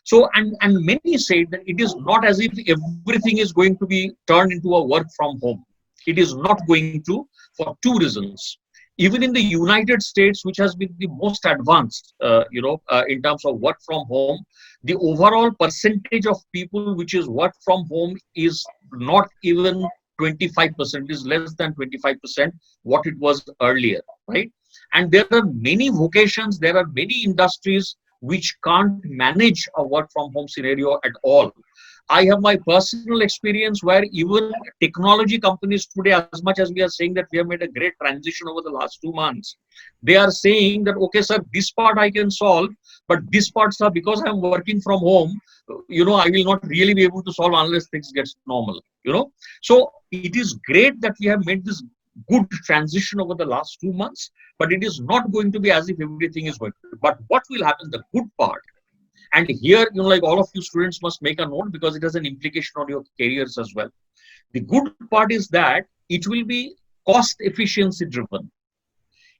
So, and many say that it is not as if everything is going to be turned into a work from home. It is not going to, for two reasons. Even in the United States, which has been the most advanced, in terms of work from home, the overall percentage of people which is work from home is not even 25%, is less than 25% what it was earlier, right? And there are many vocations, there are many industries which can't manage a work from home scenario at all. I have my personal experience where even technology companies today, as much as we are saying that we have made a great transition over the last 2 months, they are saying that, okay, sir, this part I can solve, but this part, sir, because I'm working from home, I will not really be able to solve unless things get normal, So it is great that we have made this good transition over the last 2 months, but it is not going to be as if everything is going to. But what will happen, the good part, and here, like all of you students must make a note because it has an implication on your careers as well. The good part is that it will be cost efficiency driven.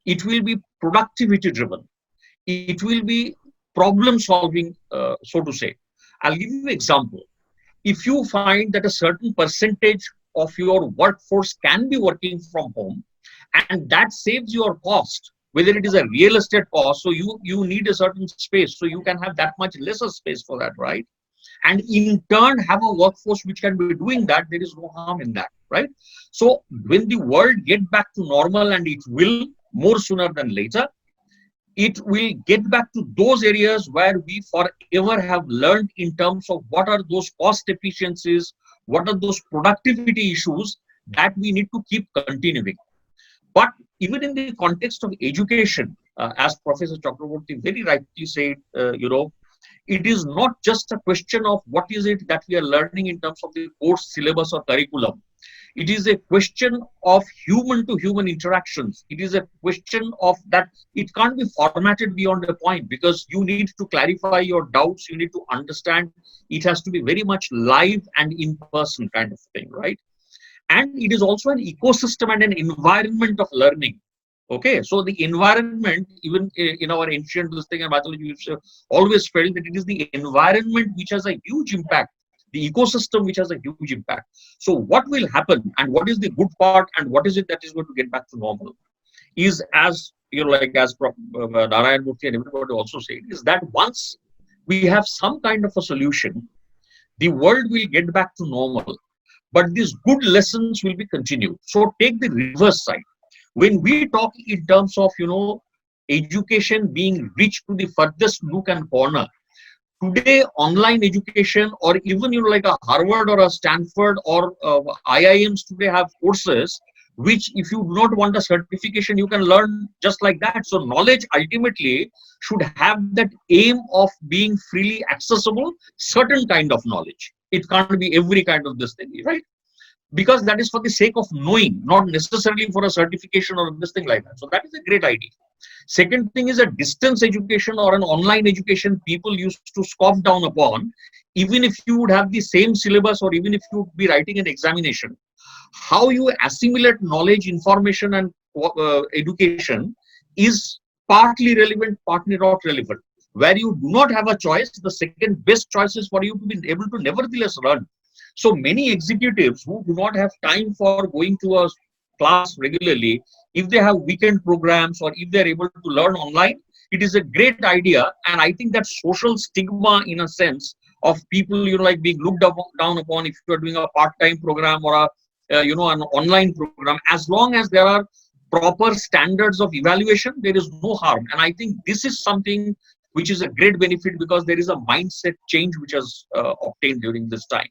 It will be productivity driven. It will be problem solving, so to say. I'll give you an example. If you find that a certain percentage of your workforce can be working from home, and that saves your cost, whether it is a real estate cost, so you need a certain space, so you can have that much lesser space for that, right? And in turn have a workforce which can be doing that, there is no harm in that, right? So when the world get back to normal, and it will more sooner than later, it will get back to those areas where we forever have learned in terms of what are those cost efficiencies, what are those productivity issues that we need to keep continuing. But even in the context of education, as Professor Chakraborty very rightly said, it is not just a question of what is it that we are learning in terms of the course syllabus or curriculum. It is a question of human to human interactions. It is a question of that it can't be formatted beyond a point, because you need to clarify your doubts, you need to understand. It has to be very much live and in person kind of thing, right? And it is also an ecosystem and an environment of learning. Okay, so the environment, even in our ancient thing and mythology, we've always felt that it is the environment which has a huge impact, the ecosystem which has a huge impact. So what will happen, and what is the good part, and what is it that is going to get back to normal, is, as like as Narayan Murthy and everybody also said, is that once we have some kind of a solution, the world will get back to normal. But these good lessons will be continued. So take the reverse side. When we talk in terms of, education being reached to the furthest nook and corner, today online education, or even, like a Harvard or a Stanford or IIMs today have courses which, if you do not want a certification, you can learn just like that. So knowledge ultimately should have that aim of being freely accessible, certain kind of knowledge. It can't be every kind of this thing, right? Because that is for the sake of knowing, not necessarily for a certification or this thing like that. So that is a great idea. Second thing is a distance education or an online education people used to scoff down upon. Even if you would have the same syllabus, or even if you would be writing an examination, how you assimilate knowledge, information, and education is partly relevant, partly not relevant. Where you do not have a choice, the second best choice is for you to be able to nevertheless learn. So many executives who do not have time for going to a class regularly, if they have weekend programs, or if they're able to learn online, it is a great idea. And I think that social stigma, in a sense, of people, like being looked down upon if you're doing a part-time program or an online program, as long as there are proper standards of evaluation, there is no harm. And I think this is something which is a great benefit, because there is a mindset change which has obtained during this time.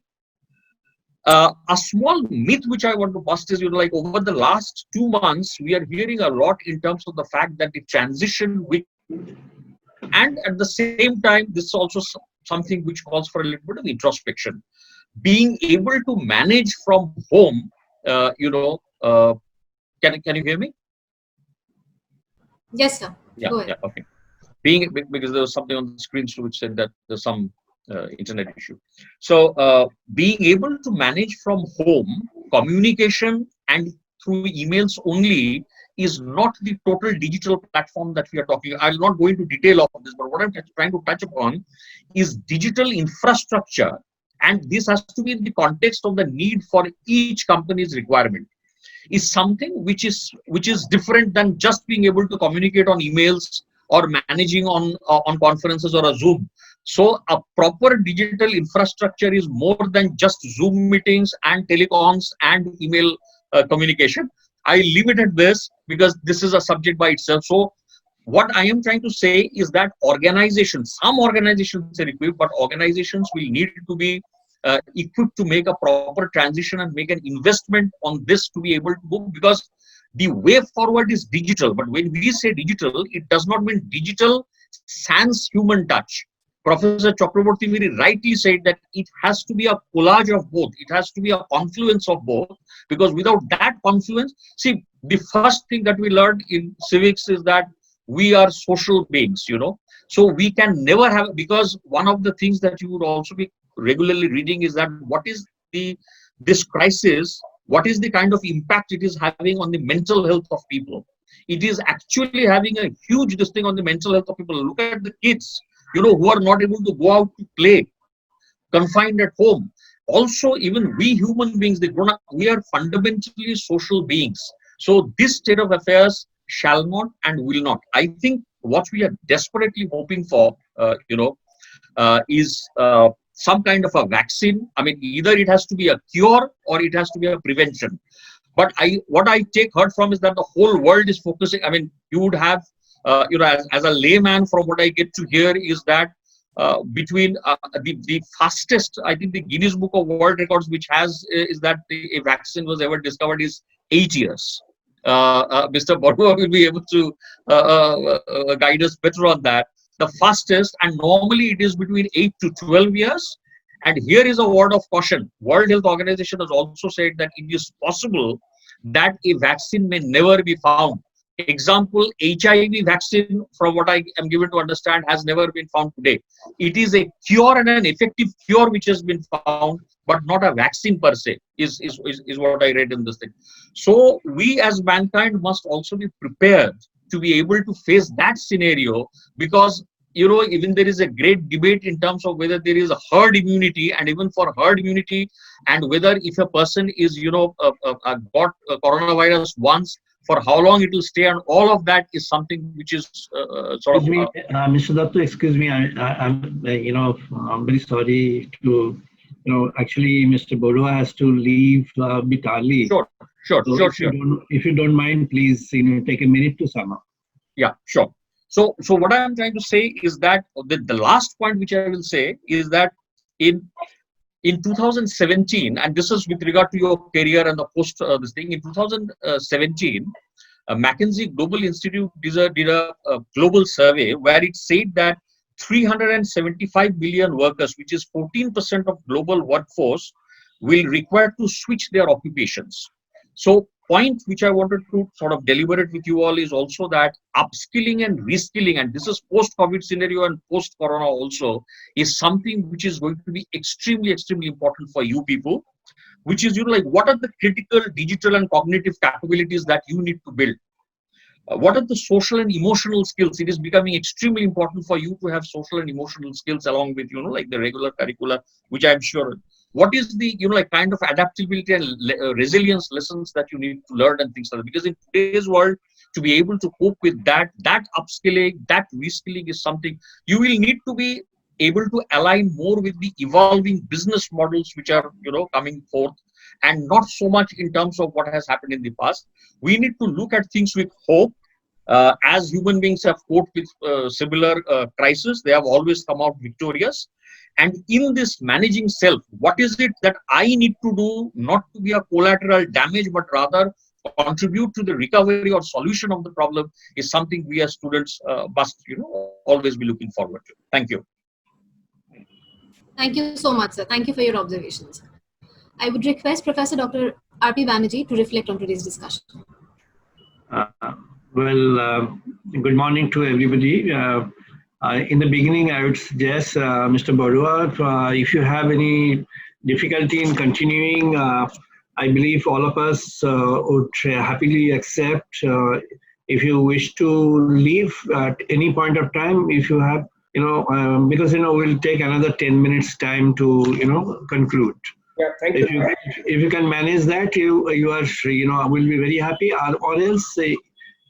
A small myth which I want to bust is, like over the last 2 months, we are hearing a lot in terms of the fact that the transition with, and at the same time, this also something which calls for a little bit of introspection. Being able to manage from home, can you hear me? Yes, sir. Yeah, Go ahead. yeah, okay. Because there was something on the screen which said that there's some internet issue. So being able to manage from home, communication and through emails only is not the total digital platform that we are talking. I'll not go into detail of this, but what I'm trying to touch upon is digital infrastructure, and this has to be in the context of the need for each company's requirement, is something which is different than just being able to communicate on emails or managing on conferences or a Zoom. So a proper digital infrastructure is more than just Zoom meetings and telecoms and email communication. I limited this because this is a subject by itself. So what I am trying to say is that organizations, some organizations are equipped, but organizations will need to be equipped to make a proper transition and make an investment on this to be able to move, because the way forward is digital. But when we say digital, it does not mean digital sans human touch. Professor Chakraborty very rightly said that it has to be a collage of both. It has to be a confluence of both, because without that confluence, see, the first thing that we learned in civics is that we are social beings, so we can never have, because one of the things that you would also be regularly reading is that what is this crisis, what is the kind of impact it is having on the mental health of people. It is actually having a huge thing on the mental health of people. Look at the kids, who are not able to go out to play, confined at home. Also, even we human beings, we are fundamentally social beings. So this state of affairs shall not and will not. I think what we are desperately hoping for, is some kind of a vaccine. I mean, either it has to be a cure or it has to be a prevention. But what I take heart from is that the whole world is focusing. I mean, you would have, as a layman, from what I get to hear is that between the fastest, I think the Guinness Book of World Records, which has is that a vaccine was ever discovered, is 8 years. Mr. Barua will be able to guide us better on that. The fastest, and normally it is between 8 to 12 years. And here is a word of caution. World Health Organization has also said that it is possible that a vaccine may never be found. Example, HIV vaccine, from what I am given to understand, has never been found today. It is a cure and an effective cure which has been found, but not a vaccine per se, is what I read in this thing. So we as mankind must also be prepared to be able to face that scenario, because even there is a great debate in terms of whether there is a herd immunity, and even for herd immunity, and whether if a person is got coronavirus once, for how long it will stay, and all of that is something which is sort of. Mr. Dutt, excuse me. I'm very sorry to. Actually, Mr. Barua has to leave a bit early. Sure. So if you don't mind, please, take a minute to sum up. Yeah, sure. So what I am trying to say is that the last point which I will say is that in 2017, and this is with regard to your career and the post this thing, in 2017, McKinsey Global Institute did a global survey where it said that 375 million workers, which is 14% of global workforce, will require to switch their occupations. So point which I wanted to sort of deliberate with you all is also that upskilling and reskilling, and this is post-COVID scenario and post-corona also, is something which is going to be extremely, extremely important for you people, which is, what are the critical digital and cognitive capabilities that you need to build? What are the social and emotional skills? It is becoming extremely important for you to have social and emotional skills along with, like the regular curricula, which I'm sure. What is the, kind of adaptability and resilience lessons that you need to learn and things like that? Because in today's world, to be able to cope with that upskilling, that reskilling is something you will need to be able to align more with the evolving business models which are, coming forth, and not so much in terms of what has happened in the past. We need to look at things with hope. As human beings have coped with similar crises, they have always come out victorious. And in this managing self, what is it that I need to do, not to be a collateral damage, but rather contribute to the recovery or solution of the problem, is something we as students must, always be looking forward to. Thank you. Thank you so much, sir. Thank you for your observations. I would request Professor Dr. R.P. Banerjee to reflect on today's discussion. Good morning to everybody. In the beginning, I would suggest, Mr. Barua, if you have any difficulty in continuing, I believe all of us would happily accept. If you wish to leave at any point of time, if you have, because we'll take another 10 minutes time to conclude. Yeah, thank you. If you can manage that, you are will be very happy. Or else,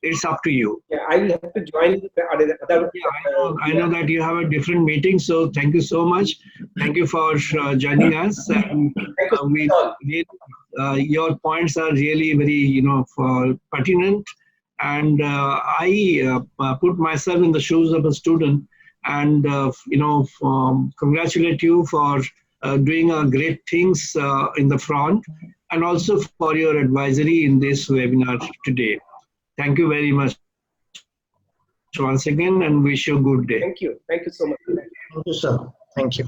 it's up to you. Yeah, I will have to join the other. Yeah, I know that you have a different meeting, so thank you so much. Thank you for joining us. And, your points are really very, pertinent. And I put myself in the shoes of a student, and congratulate you for doing great things in the front, and also for your advisory in this webinar today. Thank you very much once again, and wish you a good day. Thank you. Thank you so much. Thank you, sir. Thank you.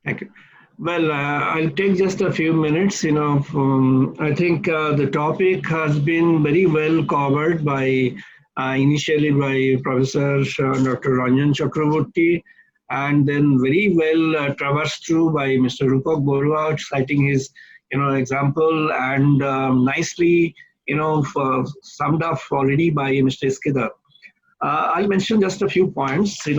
Thank you. Well, I'll take just a few minutes. I think the topic has been very well covered by initially by Professor Dr.Ranjan Chakraborty, and then very well traversed through by Mr. Rupak Barua, citing his example, and nicely summed up already by Mr.S.K.Dutt. I'll mention just a few points. If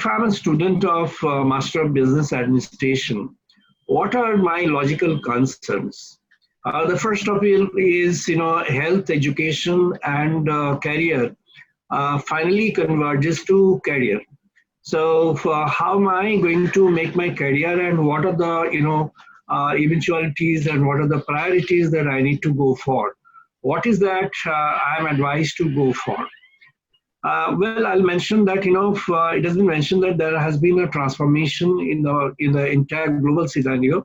I'm a student of Master of Business Administration, what are my logical concerns? The first of it is, health, education, and career finally converges to career. So how am I going to make my career, and what are the, eventualities, and what are the priorities that I need to go for? What is that I'm advised to go for? Well, I'll mention that, it has been mentioned that there has been a transformation in the entire global scenario.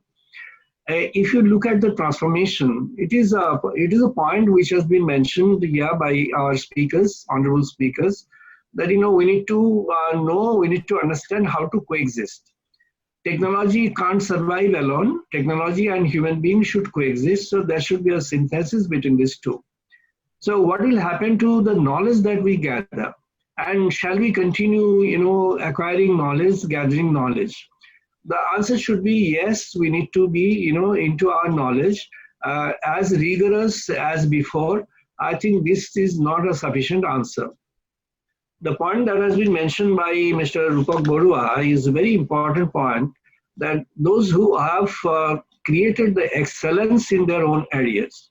If you look at the transformation, it is a point which has been mentioned here by our speakers, honorable speakers, that we need to we need to understand how to coexist. Technology can't survive alone. Technology and human beings should coexist, so there should be a synthesis between these two. So what will happen to the knowledge that we gather? And shall we continue, acquiring knowledge, gathering knowledge? The answer should be yes, we need to be, into our knowledge as rigorous as before. I think this is not a sufficient answer. The point that has been mentioned by Mr. Rupak Barua is a very important point, that those who have created the excellence in their own areas.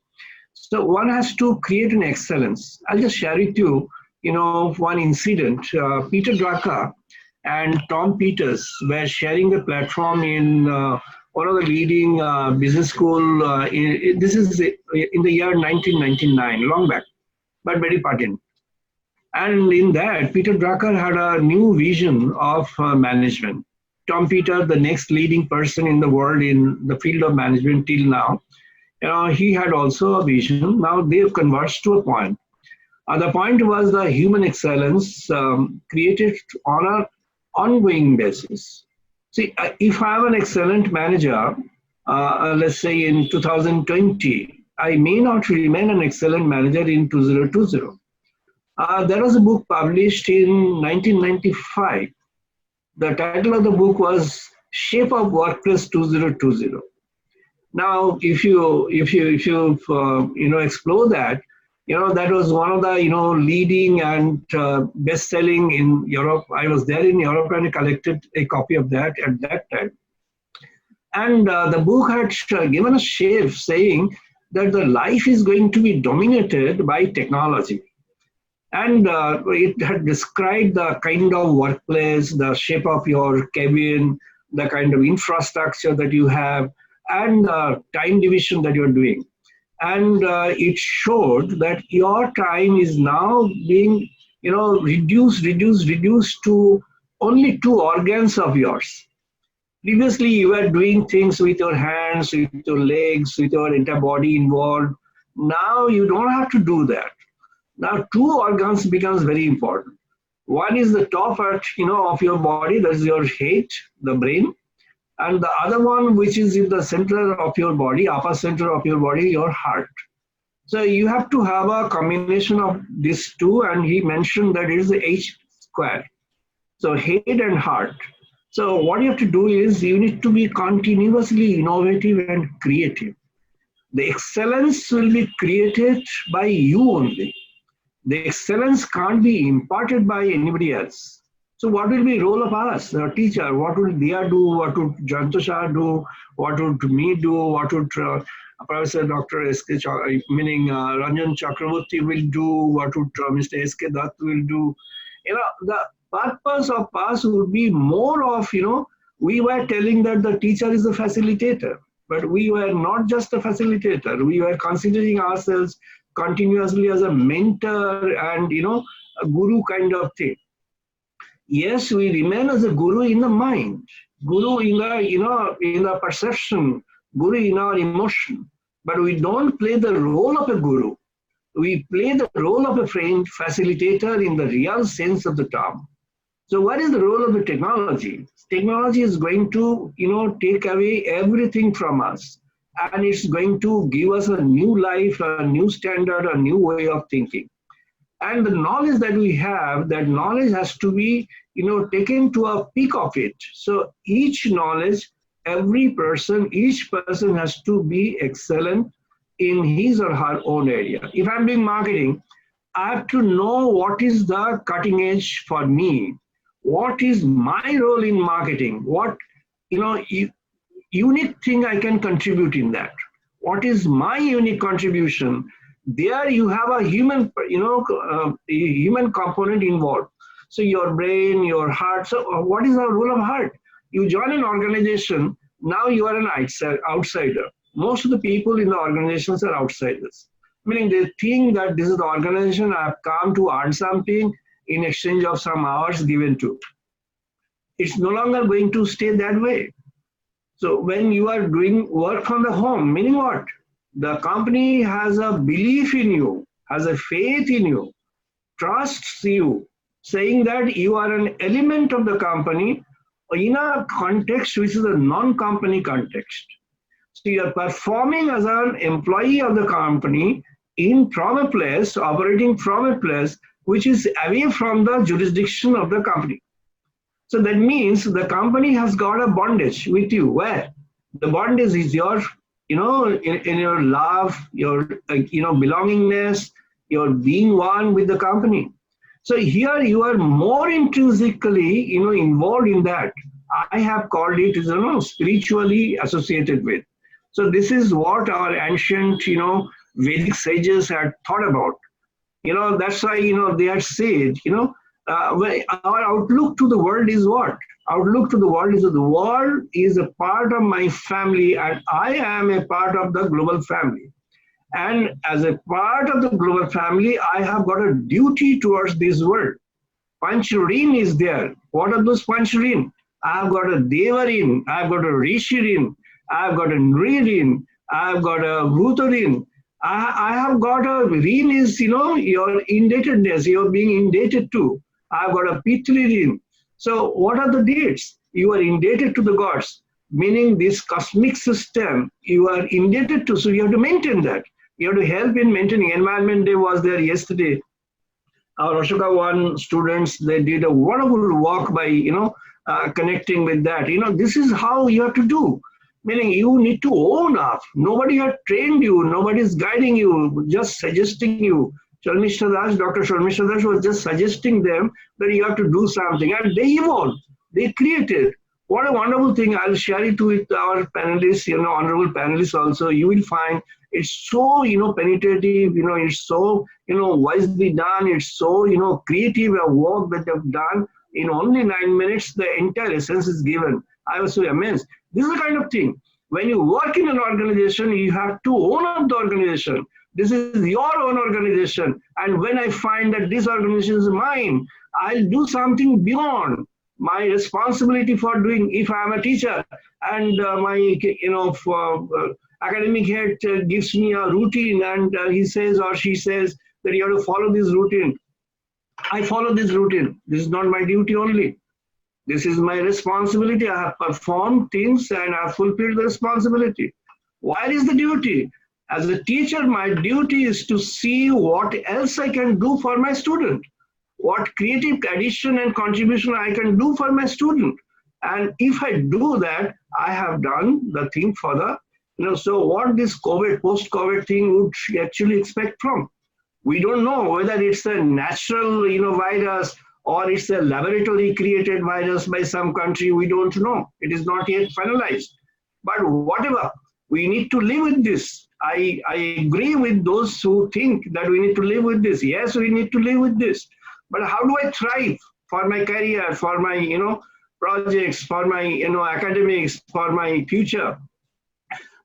So one has to create an excellence. I'll just share with you, one incident. Peter Drucker and Tom Peters were sharing a platform in one of the leading business school. This is in the year 1999, long back, but very pertinent. And in that, Peter Drucker had a new vision of management. Tom Peters, the next leading person in the world in the field of management till now, he had also a vision. Now they have converged to a point. The point was the human excellence created on an ongoing basis. See, if I am an excellent manager, let's say in 2020, I may not remain an excellent manager in 2020. There was a book published in 1995. The title of the book was Shape of Workplace 2020. Now, if you explore that, that was one of the leading and best-selling in Europe. I was there in Europe and I collected a copy of that at that time. And the book had given a shape saying that the life is going to be dominated by technology. And it had described the kind of workplace, the shape of your cabin, the kind of infrastructure that you have, and the time division that you're doing. And it showed that your time is now being, reduced to only 2 organs of yours. Previously, you were doing things with your hands, with your legs, with your entire body involved. Now you don't have to do that. Now 2 organs becomes very important. One is the top part, of your body, that is your head, the brain. And the other one, which is in the center of your body, upper center of your body, your heart. So you have to have a combination of these two, and he mentioned that it is the H square. So head and heart. So what you have to do is you need to be continuously innovative and creative. The excellence will be created by you only. The excellence can't be imparted by anybody else. So what will be the role of us, the teacher? What would Dia do? What would Jantosha do? What would me do? What would Professor Dr.R.P, meaning Ranjan Chakraborty will do? What would Mr.S.K.Dutt will do? The purpose of us would be more of, we were telling that the teacher is the facilitator, but we were not just a facilitator. We were considering ourselves continuously as a mentor and, a guru kind of thing. Yes, we remain as a guru in the mind, guru in the, in the perception, guru in our emotion, but we don't play the role of a guru. We play the role of a friend, facilitator in the real sense of the term. So what is the role of the technology? Technology is going to, take away everything from us, and it's going to give us a new life, a new standard, a new way of thinking. And the knowledge that we have, that knowledge has to be, taken to a peak of it. So each knowledge, each person has to be excellent in his or her own area. If I'm doing marketing, I have to know what is the cutting edge for me. What is my role in marketing? What, unique thing I can contribute in that? What is my unique contribution? There you have a human, human component involved. So your brain, your heart. So what is the role of heart? You join an organization, now you are an outsider. Most of the people in the organizations are outsiders. Meaning they think that this is the organization I have come to earn something in exchange of some hours given to. It's no longer going to stay that way. So when you are doing work from the home, meaning what? The company has a belief in you, has a faith in you, trusts you, saying that you are an element of the company in a context which is a non-company context. So you are performing as an employee of the company from a place, operating from a place which is away from the jurisdiction of the company. So that means the company has got a bondage with you. Where? The bondage is your, in your love, your, belongingness, your being one with the company. So here you are more intrinsically, involved in that. I have called it, spiritually associated with. So this is what our ancient, Vedic sages had thought about. That's why, they had said, our outlook to the world is what? Outlook to the world is that the world is a part of my family and I am a part of the global family. And as a part of the global family, I have got a duty towards this world. Pancharin is there. What are those Pancharin? I have got a Devarin, I have got a Rishirin, I have got a Nririn, I have got a Bhutarin. I have got a Rin is, your indebtedness, you're being indebted to. I have got a Pitririn. So what are the dates? You are indebted to the gods, meaning this cosmic system you are indebted to. So you have to maintain that. You have to help in maintaining. Environment Day was there yesterday. Our Ashoka One students, they did a wonderful work by, connecting with that. This is how you have to do. Meaning you need to own up. Nobody had trained you. Nobody is guiding you, just suggesting you. Dr. Sharmishra Das was just suggesting them that you have to do something. And they evolved. They created. What a wonderful thing. I'll share it with our panelists, honorable panelists also. You will find it's so, penetrative, it's so, wisely done. It's so, creative a work that they've done. In only 9 minutes, the entire essence is given. I was so amazed. This is the kind of thing. When you work in an organization, you have to own up the organization. This is your own organization. And when I find that this organization is mine, I'll do something beyond my responsibility for doing. If I'm a teacher and my, academic head gives me a routine and he says or she says that you have to follow this routine. I follow this routine. This is not my duty only. This is my responsibility. I have performed things and I have fulfilled the responsibility. Where is the duty? As a teacher, my duty is to see what else I can do for my student, what creative addition and contribution I can do for my student. And if I do that, I have done the thing for the, so what this COVID, post-COVID thing would actually expect from? We don't know whether it's a natural, virus or it's a laboratory created virus by some country. We don't know. It is not yet finalized. But whatever, we need to live with this. I agree with those who think that we need to live with this. Yes, we need to live with this. But how do I thrive for my career, for my, projects, for my, academics, for my future?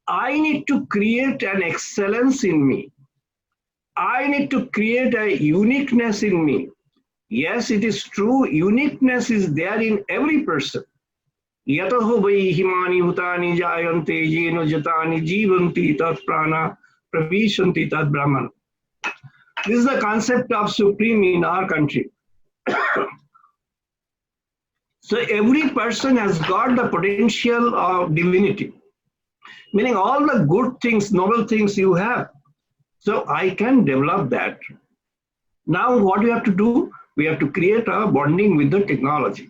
I need to create an excellence in me. I need to create a uniqueness in me. Yes, it is true. Uniqueness is there in every person. Yataho vai himani hutani jayante yeno jatani jivanti tat prana pravishanti tat brahman. This is the concept of supreme in our country. So every person has got the potential of divinity, meaning all the good things, noble things you have. So I can develop that. Now what we have to do? We have to create a bonding with the technology.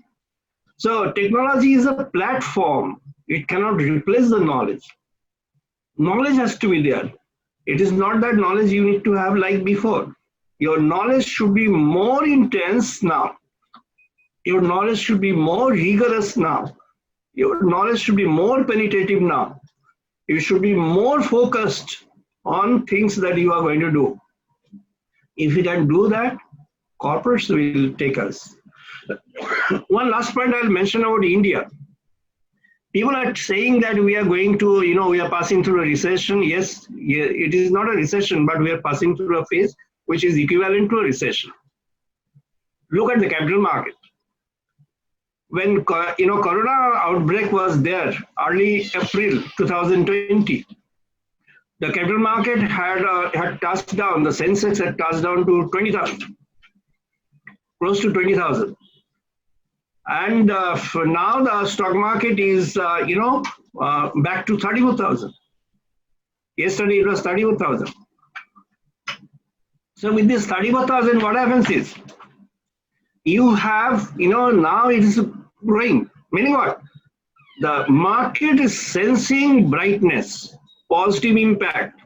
So technology is a platform. It cannot replace the knowledge. Knowledge has to be there. It is not that knowledge you need to have like before. Your knowledge should be more intense now. Your knowledge should be more rigorous now. Your knowledge should be more penetrative now. You should be more focused on things that you are going to do. If you can do that, corporates will take us. One last point I'll mention about India. People are saying that we are going to, we are passing through a recession. Yes, it is not a recession, but we are passing through a phase which is equivalent to a recession. Look at the capital market. When, Corona outbreak was there, early April 2020, the capital market had touched down, the Sensex had touched down to 20,000, close to 20,000. And for now the stock market is, back to 34,000. Yesterday it was 34,000. So with this 34,000, what happens is, you have, now it is growing. Meaning what? The market is sensing brightness, positive impact.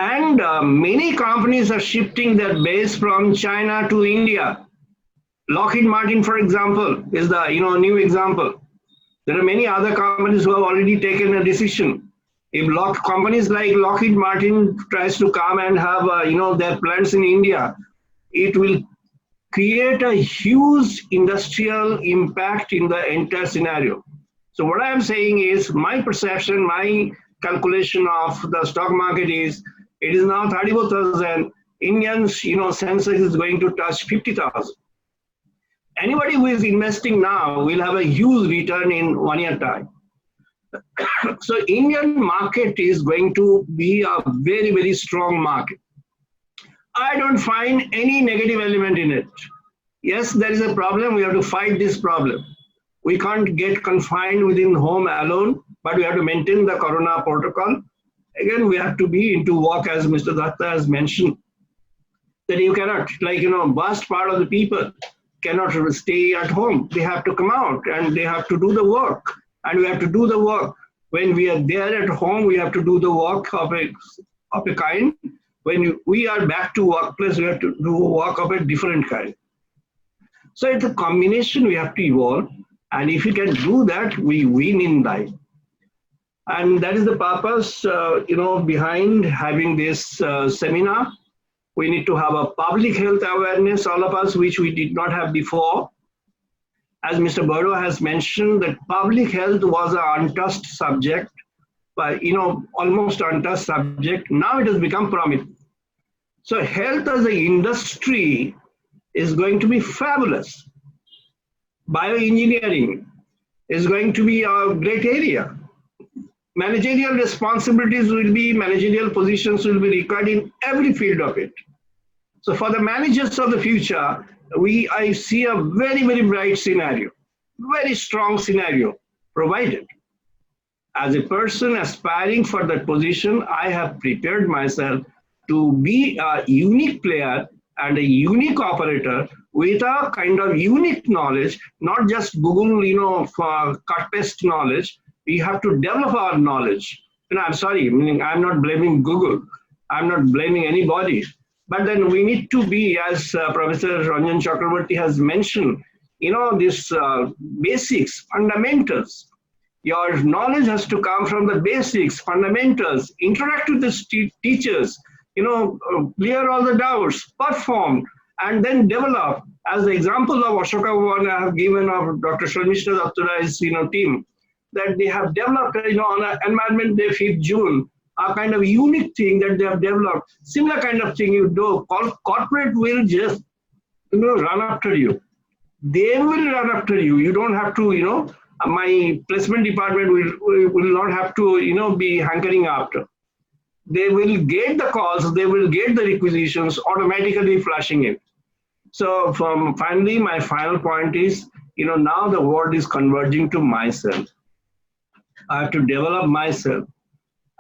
And many companies are shifting their base from China to India. Lockheed Martin, for example, is the new example. There are many other companies who have already taken a decision. If companies like Lockheed Martin tries to come and have their plants in India, it will create a huge industrial impact in the entire scenario. So what I am saying is, my perception, my calculation of the stock market is, it is now 34,000. Indians, Sensex is going to touch 50,000. Anybody who is investing now will have a huge return in 1 year time. So Indian market is going to be a very, very strong market. I don't find any negative element in it. Yes, there is a problem. We have to fight this problem. We can't get confined within home alone, but we have to maintain the Corona protocol. Again, we have to be into work, as Mr. Dutt has mentioned, that you cannot, vast part of the people cannot stay at home. They have to come out and they have to do the work. And we have to do the work. When we are there at home, we have to do the work of a kind. When we are back to workplace, we have to do work of a different kind. So it's a combination we have to evolve. And if we can do that, we win in life. And that is the purpose, behind having this seminar. We need to have a public health awareness, all of us, which we did not have before. As Mr. Barua has mentioned, that public health was an untouched subject, but almost untouched subject. Now it has become prominent. So health as an industry is going to be fabulous. Bioengineering is going to be a great area. Managerial responsibilities will be, managerial positions will be required in every field of it. So for the managers of the future, I see a very, very bright scenario, very strong scenario, provided as a person aspiring for that position, I have prepared myself to be a unique player and a unique operator with a kind of unique knowledge, not just Google, for cut paste knowledge. We have to develop our knowledge. I'm sorry, meaning I'm not blaming Google. I'm not blaming anybody. But then we need to be, as Professor Ranjan Chakraborty has mentioned, this basics, fundamentals. Your knowledge has to come from the basics, fundamentals, interact with the teachers, clear all the doubts, perform, and then develop. As the example of Ashoka one I have given of Dr. Sharmishta Dattara's team, that they have developed on an Environment Day 5th June, a kind of unique thing that they have developed. Similar kind of thing you do. Corporate will just run after you. They will run after you. You don't have to, my placement department will not have to, be hankering after. They will get the calls, they will get the requisitions automatically flashing in. So finally, my final point is, now the world is converging to myself. I have to develop myself.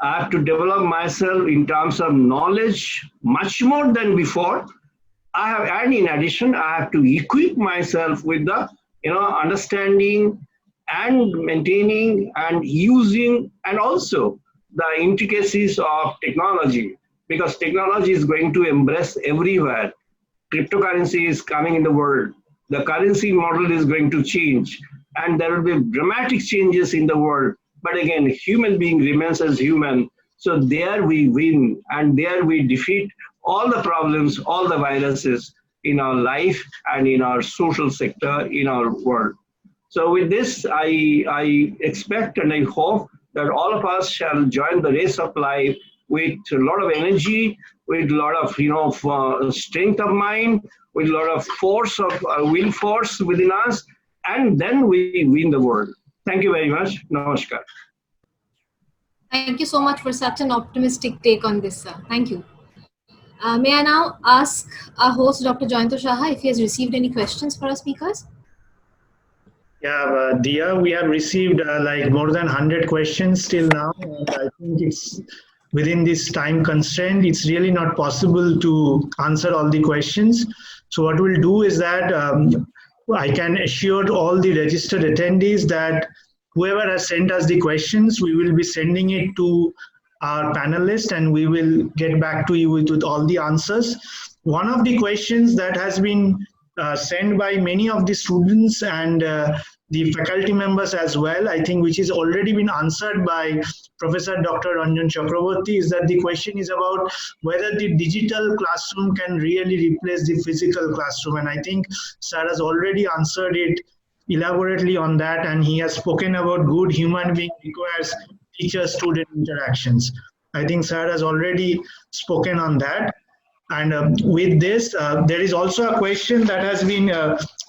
I have to develop myself in terms of knowledge much more than before. And in addition, I have to equip myself with the, understanding and maintaining and using, and also the intricacies of technology, because technology is going to embrace everywhere. Cryptocurrency is coming in the world. The currency model is going to change, and there will be dramatic changes in the world. But again, human being remains as human. So there we win, and there we defeat all the problems, all the viruses in our life and in our social sector, in our world. So with this, I expect and I hope that all of us shall join the race of life with a lot of energy, with a lot of strength of mind, with a lot of force of will force within us, and then we win the world. Thank you very much. Namaskar. Thank you so much for such an optimistic take on this, sir. Thank you. May I now ask our host, Dr. Joyanto Saha, if he has received any questions for our speakers? Yeah, Dia, we have received like more than 100 questions till now, and I think it's within this time constraint, it's really not possible to answer all the questions. So what we'll do is that I can assure all the registered attendees that whoever has sent us the questions, we will be sending it to our panelists and we will get back to you with all the answers. One of the questions that has been sent by many of the students and the faculty members as well, I think, which is already been answered by Professor Dr. Ranjan Chakraborty, is that the question is about whether the digital classroom can really replace the physical classroom. And I think Sir has already answered it elaborately on that, and he has spoken about good human being requires teacher-student interactions. I think Sir has already spoken on that. And with this, there is also a question that has been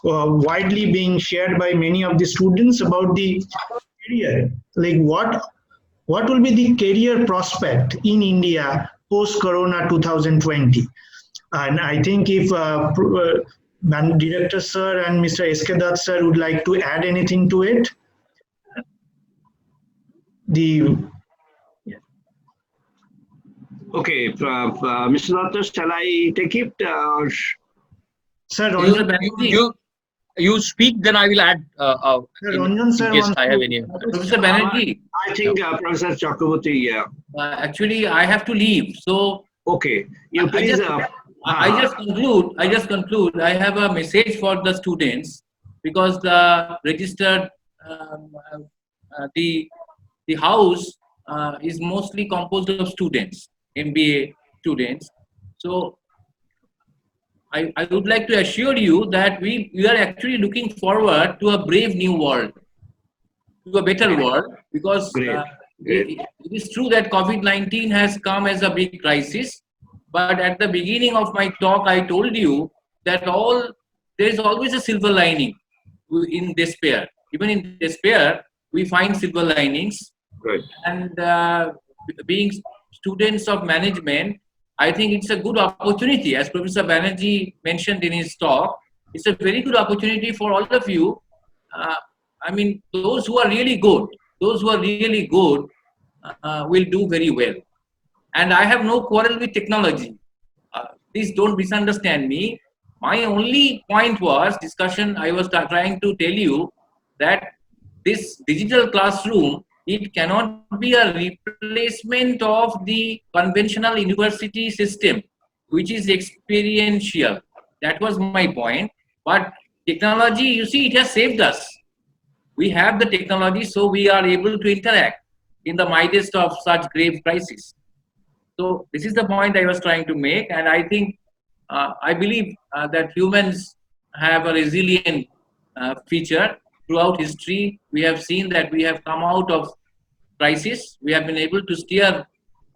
widely being shared by many of the students about the career. Like what will be the career prospect in India post-Corona 2020? And I think if Director Sir and Mr. S.K.Dutt Sir would like to add anything to it. Okay, Mr. Dutt, shall I take it? Sir, you speak, then I will add Ranjan sir, in case I have any. Professor Banerjee. I think Professor Chakraborty, yeah. Actually, I have to leave. So okay, you please. I just conclude. I have a message for the students, because the registered the house is mostly composed of students, MBA students. So I would like to assure you that we are actually looking forward to a brave new world, to a better world, because it is true that COVID-19 has come as a big crisis. But at the beginning of my talk, I told you that there is always a silver lining in despair. Even in despair, we find silver linings. Right. And being students of management, I think it's a good opportunity, as Professor Banerjee mentioned in his talk. It's a very good opportunity for all of you. I mean, those who are really good, will do very well. And I have no quarrel with technology. Please don't misunderstand me. My only point was discussion. I was trying to tell you that this digital classroom, it cannot be a replacement of the conventional university system, which is experiential. That was my point. But technology, you see, it has saved us. We have the technology, so we are able to interact in the midst of such grave crisis. So this is the point I was trying to make, and I think I believe that humans have a resilient feature throughout history. We have seen that we have come out of crisis. We have been able to steer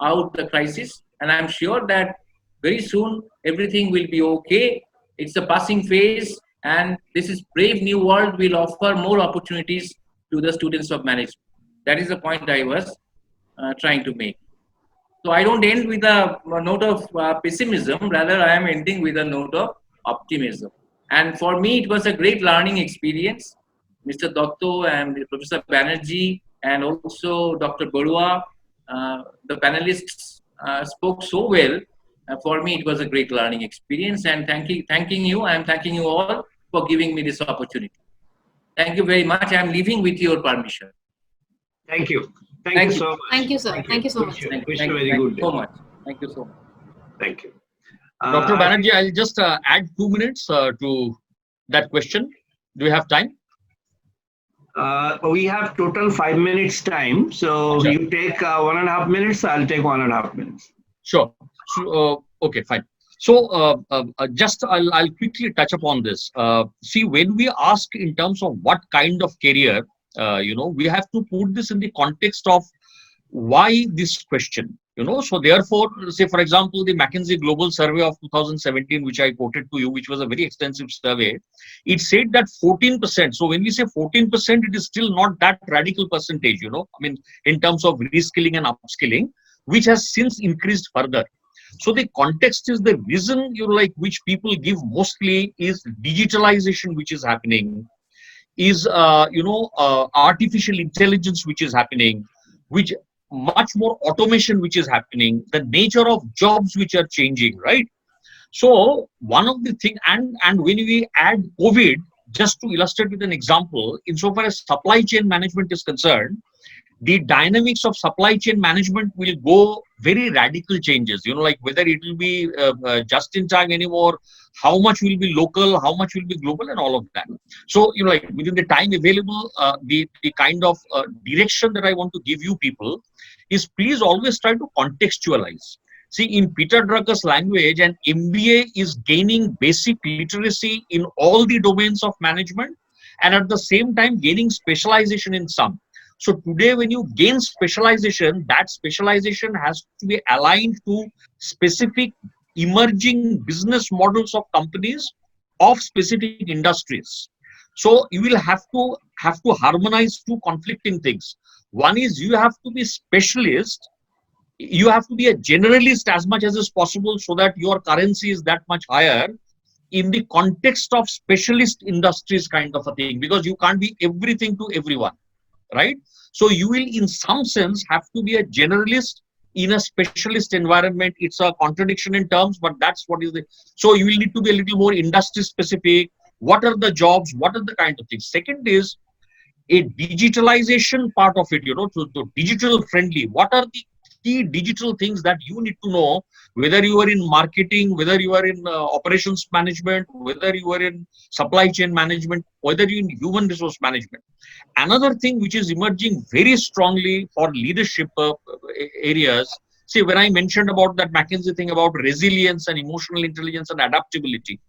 out the crisis, and I'm sure that very soon everything will be okay. It's a passing phase, and this is brave new world will offer more opportunities to the students of management. That is the point I was trying to make. So I don't end with a note of pessimism, rather I am ending with a note of optimism. And for me, it was a great learning experience. Mr. Dotto and Professor Banerjee and also Dr. Barua, the panelists spoke so well. For me, it was a great learning experience, and thanking you. I am thanking you all for giving me this opportunity. Thank you very much. I am leaving with your permission. Thank you. Thank you so much. Thank you, sir. Thank you so much. Wish you a very good day. So much. Thank you so much. Thank you. Dr. Banerjee, I'll just add 2 minutes to that question. Do you have time? We have total 5 minutes time. So Sure. you take 1.5 minutes, I'll take 1.5 minutes. Sure. So, okay, fine. So just I'll quickly touch upon this. See, when we ask in terms of what kind of career, we have to put this in the context of why this question. So therefore, say for example, the McKinsey Global Survey of 2017, which I quoted to you, which was a very extensive survey, it said that 14%. So when we say 14%, it is still not that radical percentage, I mean, in terms of reskilling and upskilling, which has since increased further. So the context is the reason, which people give mostly is digitalization, which is happening, is, artificial intelligence, which is happening, which much more automation, which is happening, the nature of jobs, which are changing, right? So one of the things, and when we add COVID, just to illustrate with an example, insofar as supply chain management is concerned, the dynamics of supply chain management will go very radical changes, like whether it will be just in time anymore, how much will be local, how much will be global, and all of that. So, within the time available, the kind of direction that I want to give you people is please always try to contextualize. See, in Peter Drucker's language, an MBA is gaining basic literacy in all the domains of management and at the same time gaining specialization in some. So today, when you gain specialization, that specialization has to be aligned to specific emerging business models of companies of specific industries. So you will have to harmonize two conflicting things. One is you have to be specialist. You have to be a generalist as much as is possible so that your currency is that much higher in the context of specialist industries kind of a thing, because you can't be everything to everyone, right? So you will in some sense have to be a generalist in a specialist environment. It's a contradiction in terms, but that's what is the, so you will need to be a little more industry specific. What are the jobs? What are the kind of things? Second is a digitalization part of it, to digital friendly. What are the key digital things that you need to know, whether you are in marketing, whether you are in operations management, whether you are in supply chain management, whether you are in human resource management. Another thing which is emerging very strongly for leadership areas, see, when I mentioned about that McKinsey thing about resilience and emotional intelligence and adaptability,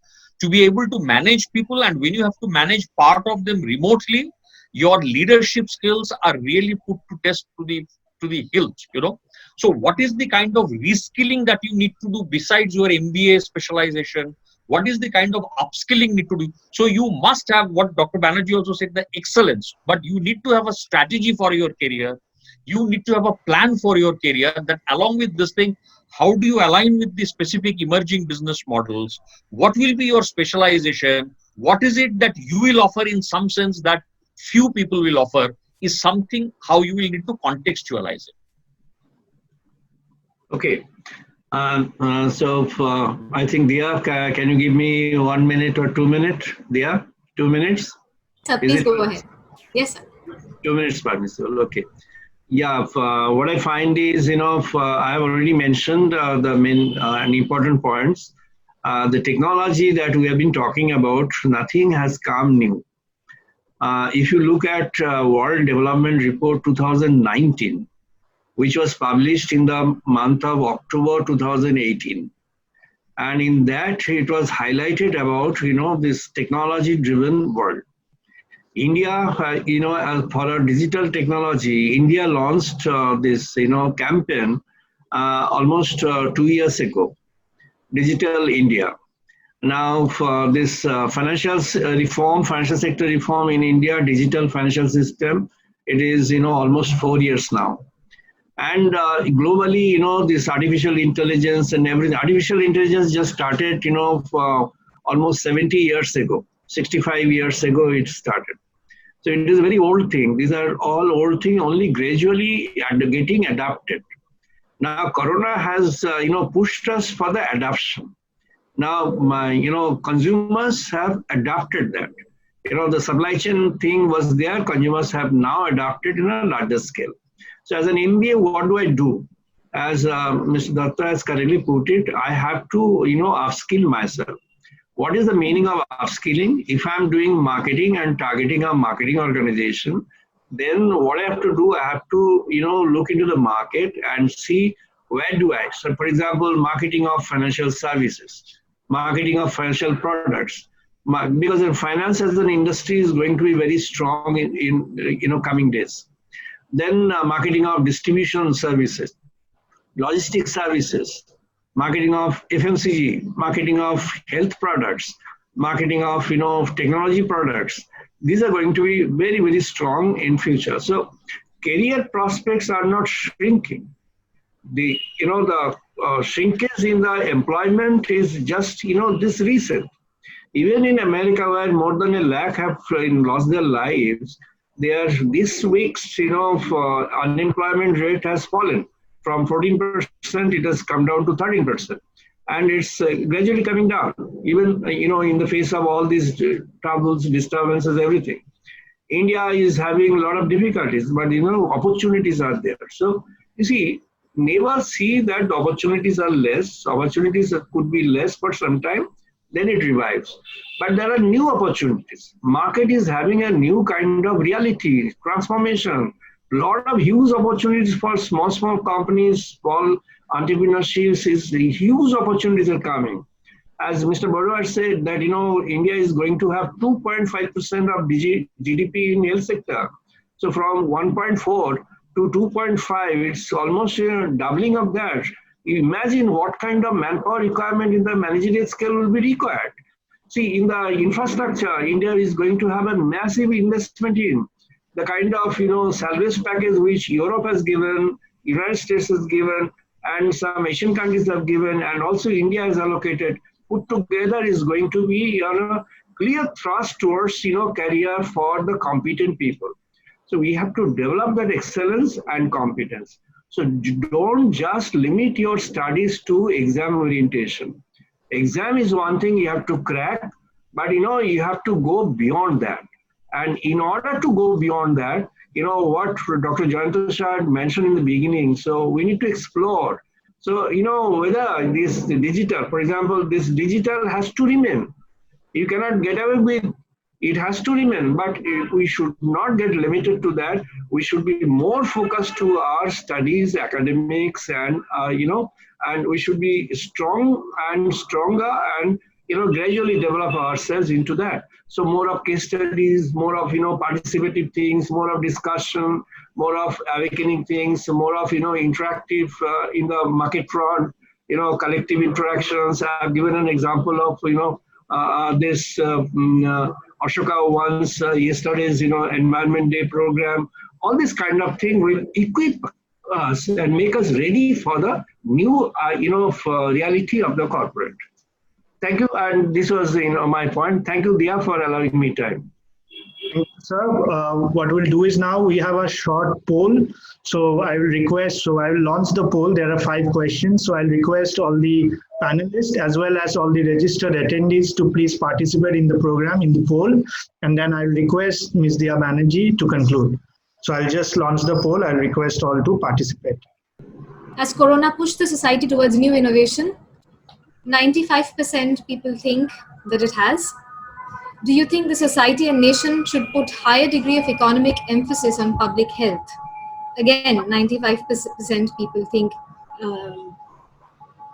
to be able to manage people, and when you have to manage part of them remotely, your leadership skills are really put to test to the hilt, So what is the kind of reskilling that you need to do besides your MBA specialization? What is the kind of upskilling need to do? So you must have what Dr. Banerjee also said, the excellence, but you need to have a strategy for your career. You need to have a plan for your career, that along with this thing, how do you align with the specific emerging business models? What will be your specialization? What is it that you will offer in some sense that few people will offer, is something how you will need to contextualize it. Okay. I think Dia, can you give me 1 minute or 2 minutes? Dia, 2 minutes? Sir, please go ahead. Yes, sir. 2 minutes permissible. Okay. Yeah, what I find is, I have already mentioned the main and important points. The technology that we have been talking about, nothing has come new. If you look at World Development Report 2019, which was published in the month of October 2018, and in that it was highlighted about, this technology-driven world. India, for our digital technology, India launched this, campaign almost 2 years ago, Digital India. Now, for this financial sector reform in India, digital financial system, it is, almost 4 years now. And globally, this artificial intelligence and everything, artificial intelligence just started, for almost 70 years ago, 65 years ago it started. So it is a very old thing. These are all old things, only gradually getting adapted. Now, Corona has, pushed us for the adoption. Now, consumers have adapted that. The supply chain thing was there. Consumers have now adopted in a larger scale. So as an MBA, what do I do? As Mr. Dutt has correctly put it, I have to, upskill myself. What is the meaning of upskilling? If I'm doing marketing and targeting a marketing organization, then what I have to do, I have to, look into the market and see where do I. So, for example, marketing of financial services, marketing of financial products, because the finance as an industry is going to be very strong in coming days. Then marketing of distribution services, logistics services, marketing of FMCG, marketing of health products, marketing of technology products. These are going to be very, very strong in future. So career prospects are not shrinking. The shrinkage in the employment is just this recent. Even in America, where more than 1 lakh have lost their lives, this week's unemployment rate has fallen. From 14%, it has come down to 13%. And it's gradually coming down, even, in the face of all these troubles, disturbances, everything. India is having a lot of difficulties, but, opportunities are there. So, you see, never see that opportunities are less. Opportunities could be less for some time, then it revives. But there are new opportunities. Market is having a new kind of reality, transformation. Lot of huge opportunities for small companies, small entrepreneurships, huge opportunities are coming. As Mr. Barua said that, India is going to have 2.5% of GDP in health sector. So from 1.4 to 2.5, it's almost doubling of that. Imagine what kind of manpower requirement in the managerial scale will be required. See, in the infrastructure, India is going to have a massive investment in the kind of, salvage package which Europe has given, United States has given, and some Asian countries have given, and also India has allocated, put together is going to be a clear thrust towards, career for the competent people. So we have to develop that excellence and competence. So don't just limit your studies to exam orientation. Exam is one thing you have to crack, but, you have to go beyond that. And in order to go beyond that, what Dr. Jayanta had mentioned in the beginning, so we need to explore. So, whether this digital, for example, this digital has to remain. You cannot get away with it, has to remain, but we should not get limited to that. We should be more focused to our studies, academics, and, and we should be strong and stronger and, gradually develop ourselves into that. So more of case studies, more of, participative things, more of discussion, more of awakening things, more of, interactive in the market front, collective interactions. I've given an example of, this Ashoka once yesterday's, Environment Day program all this kind of thing will equip us and make us ready for the new, reality of the corporate. Thank you, and this was my point. Thank you, Dia, for allowing me time. Thank you, sir. What we'll do is now we have a short poll. So I will launch the poll. There are 5 questions. So I'll request all the panelists as well as all the registered attendees to please participate in the program, in the poll. And then I'll request Ms. Dia Banerjee to conclude. So I'll just launch the poll. I'll request all to participate. Has Corona pushed the society towards new innovation? 95% people think that it has. Do you think the society and nation should put higher degree of economic emphasis on public health? Again, 95% people think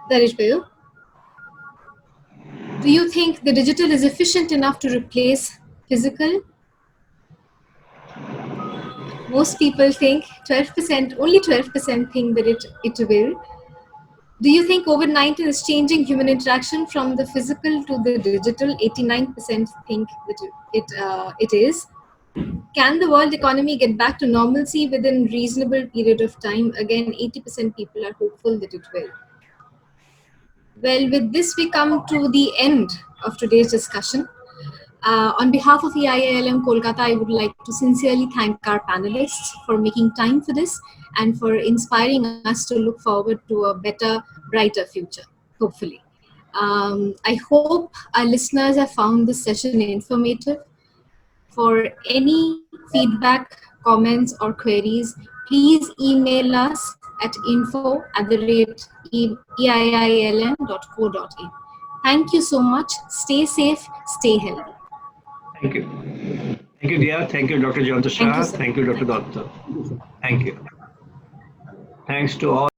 that it will. Do you think the digital is efficient enough to replace physical? Most people think 12%, only 12% think that it will. Do you think COVID-19 is changing human interaction from the physical to the digital? 89% think that it is. Can the world economy get back to normalcy within reasonable period of time? Again, 80% people are hopeful that it will. Well, with this, we come to the end of today's discussion. On behalf of EIILM Kolkata, I would like to sincerely thank our panelists for making time for this and for inspiring us to look forward to a better, brighter future, hopefully. I hope our listeners have found this session informative. For any feedback, comments, or queries, please email us at info@eiilm.co.in. Thank you so much. Stay safe, stay healthy. Thank you. Thank you, Dia. Thank you, Dr. Janta Shah. Thank you, sir. Thank you, Dr. Dutt. Thank you. Thanks to all.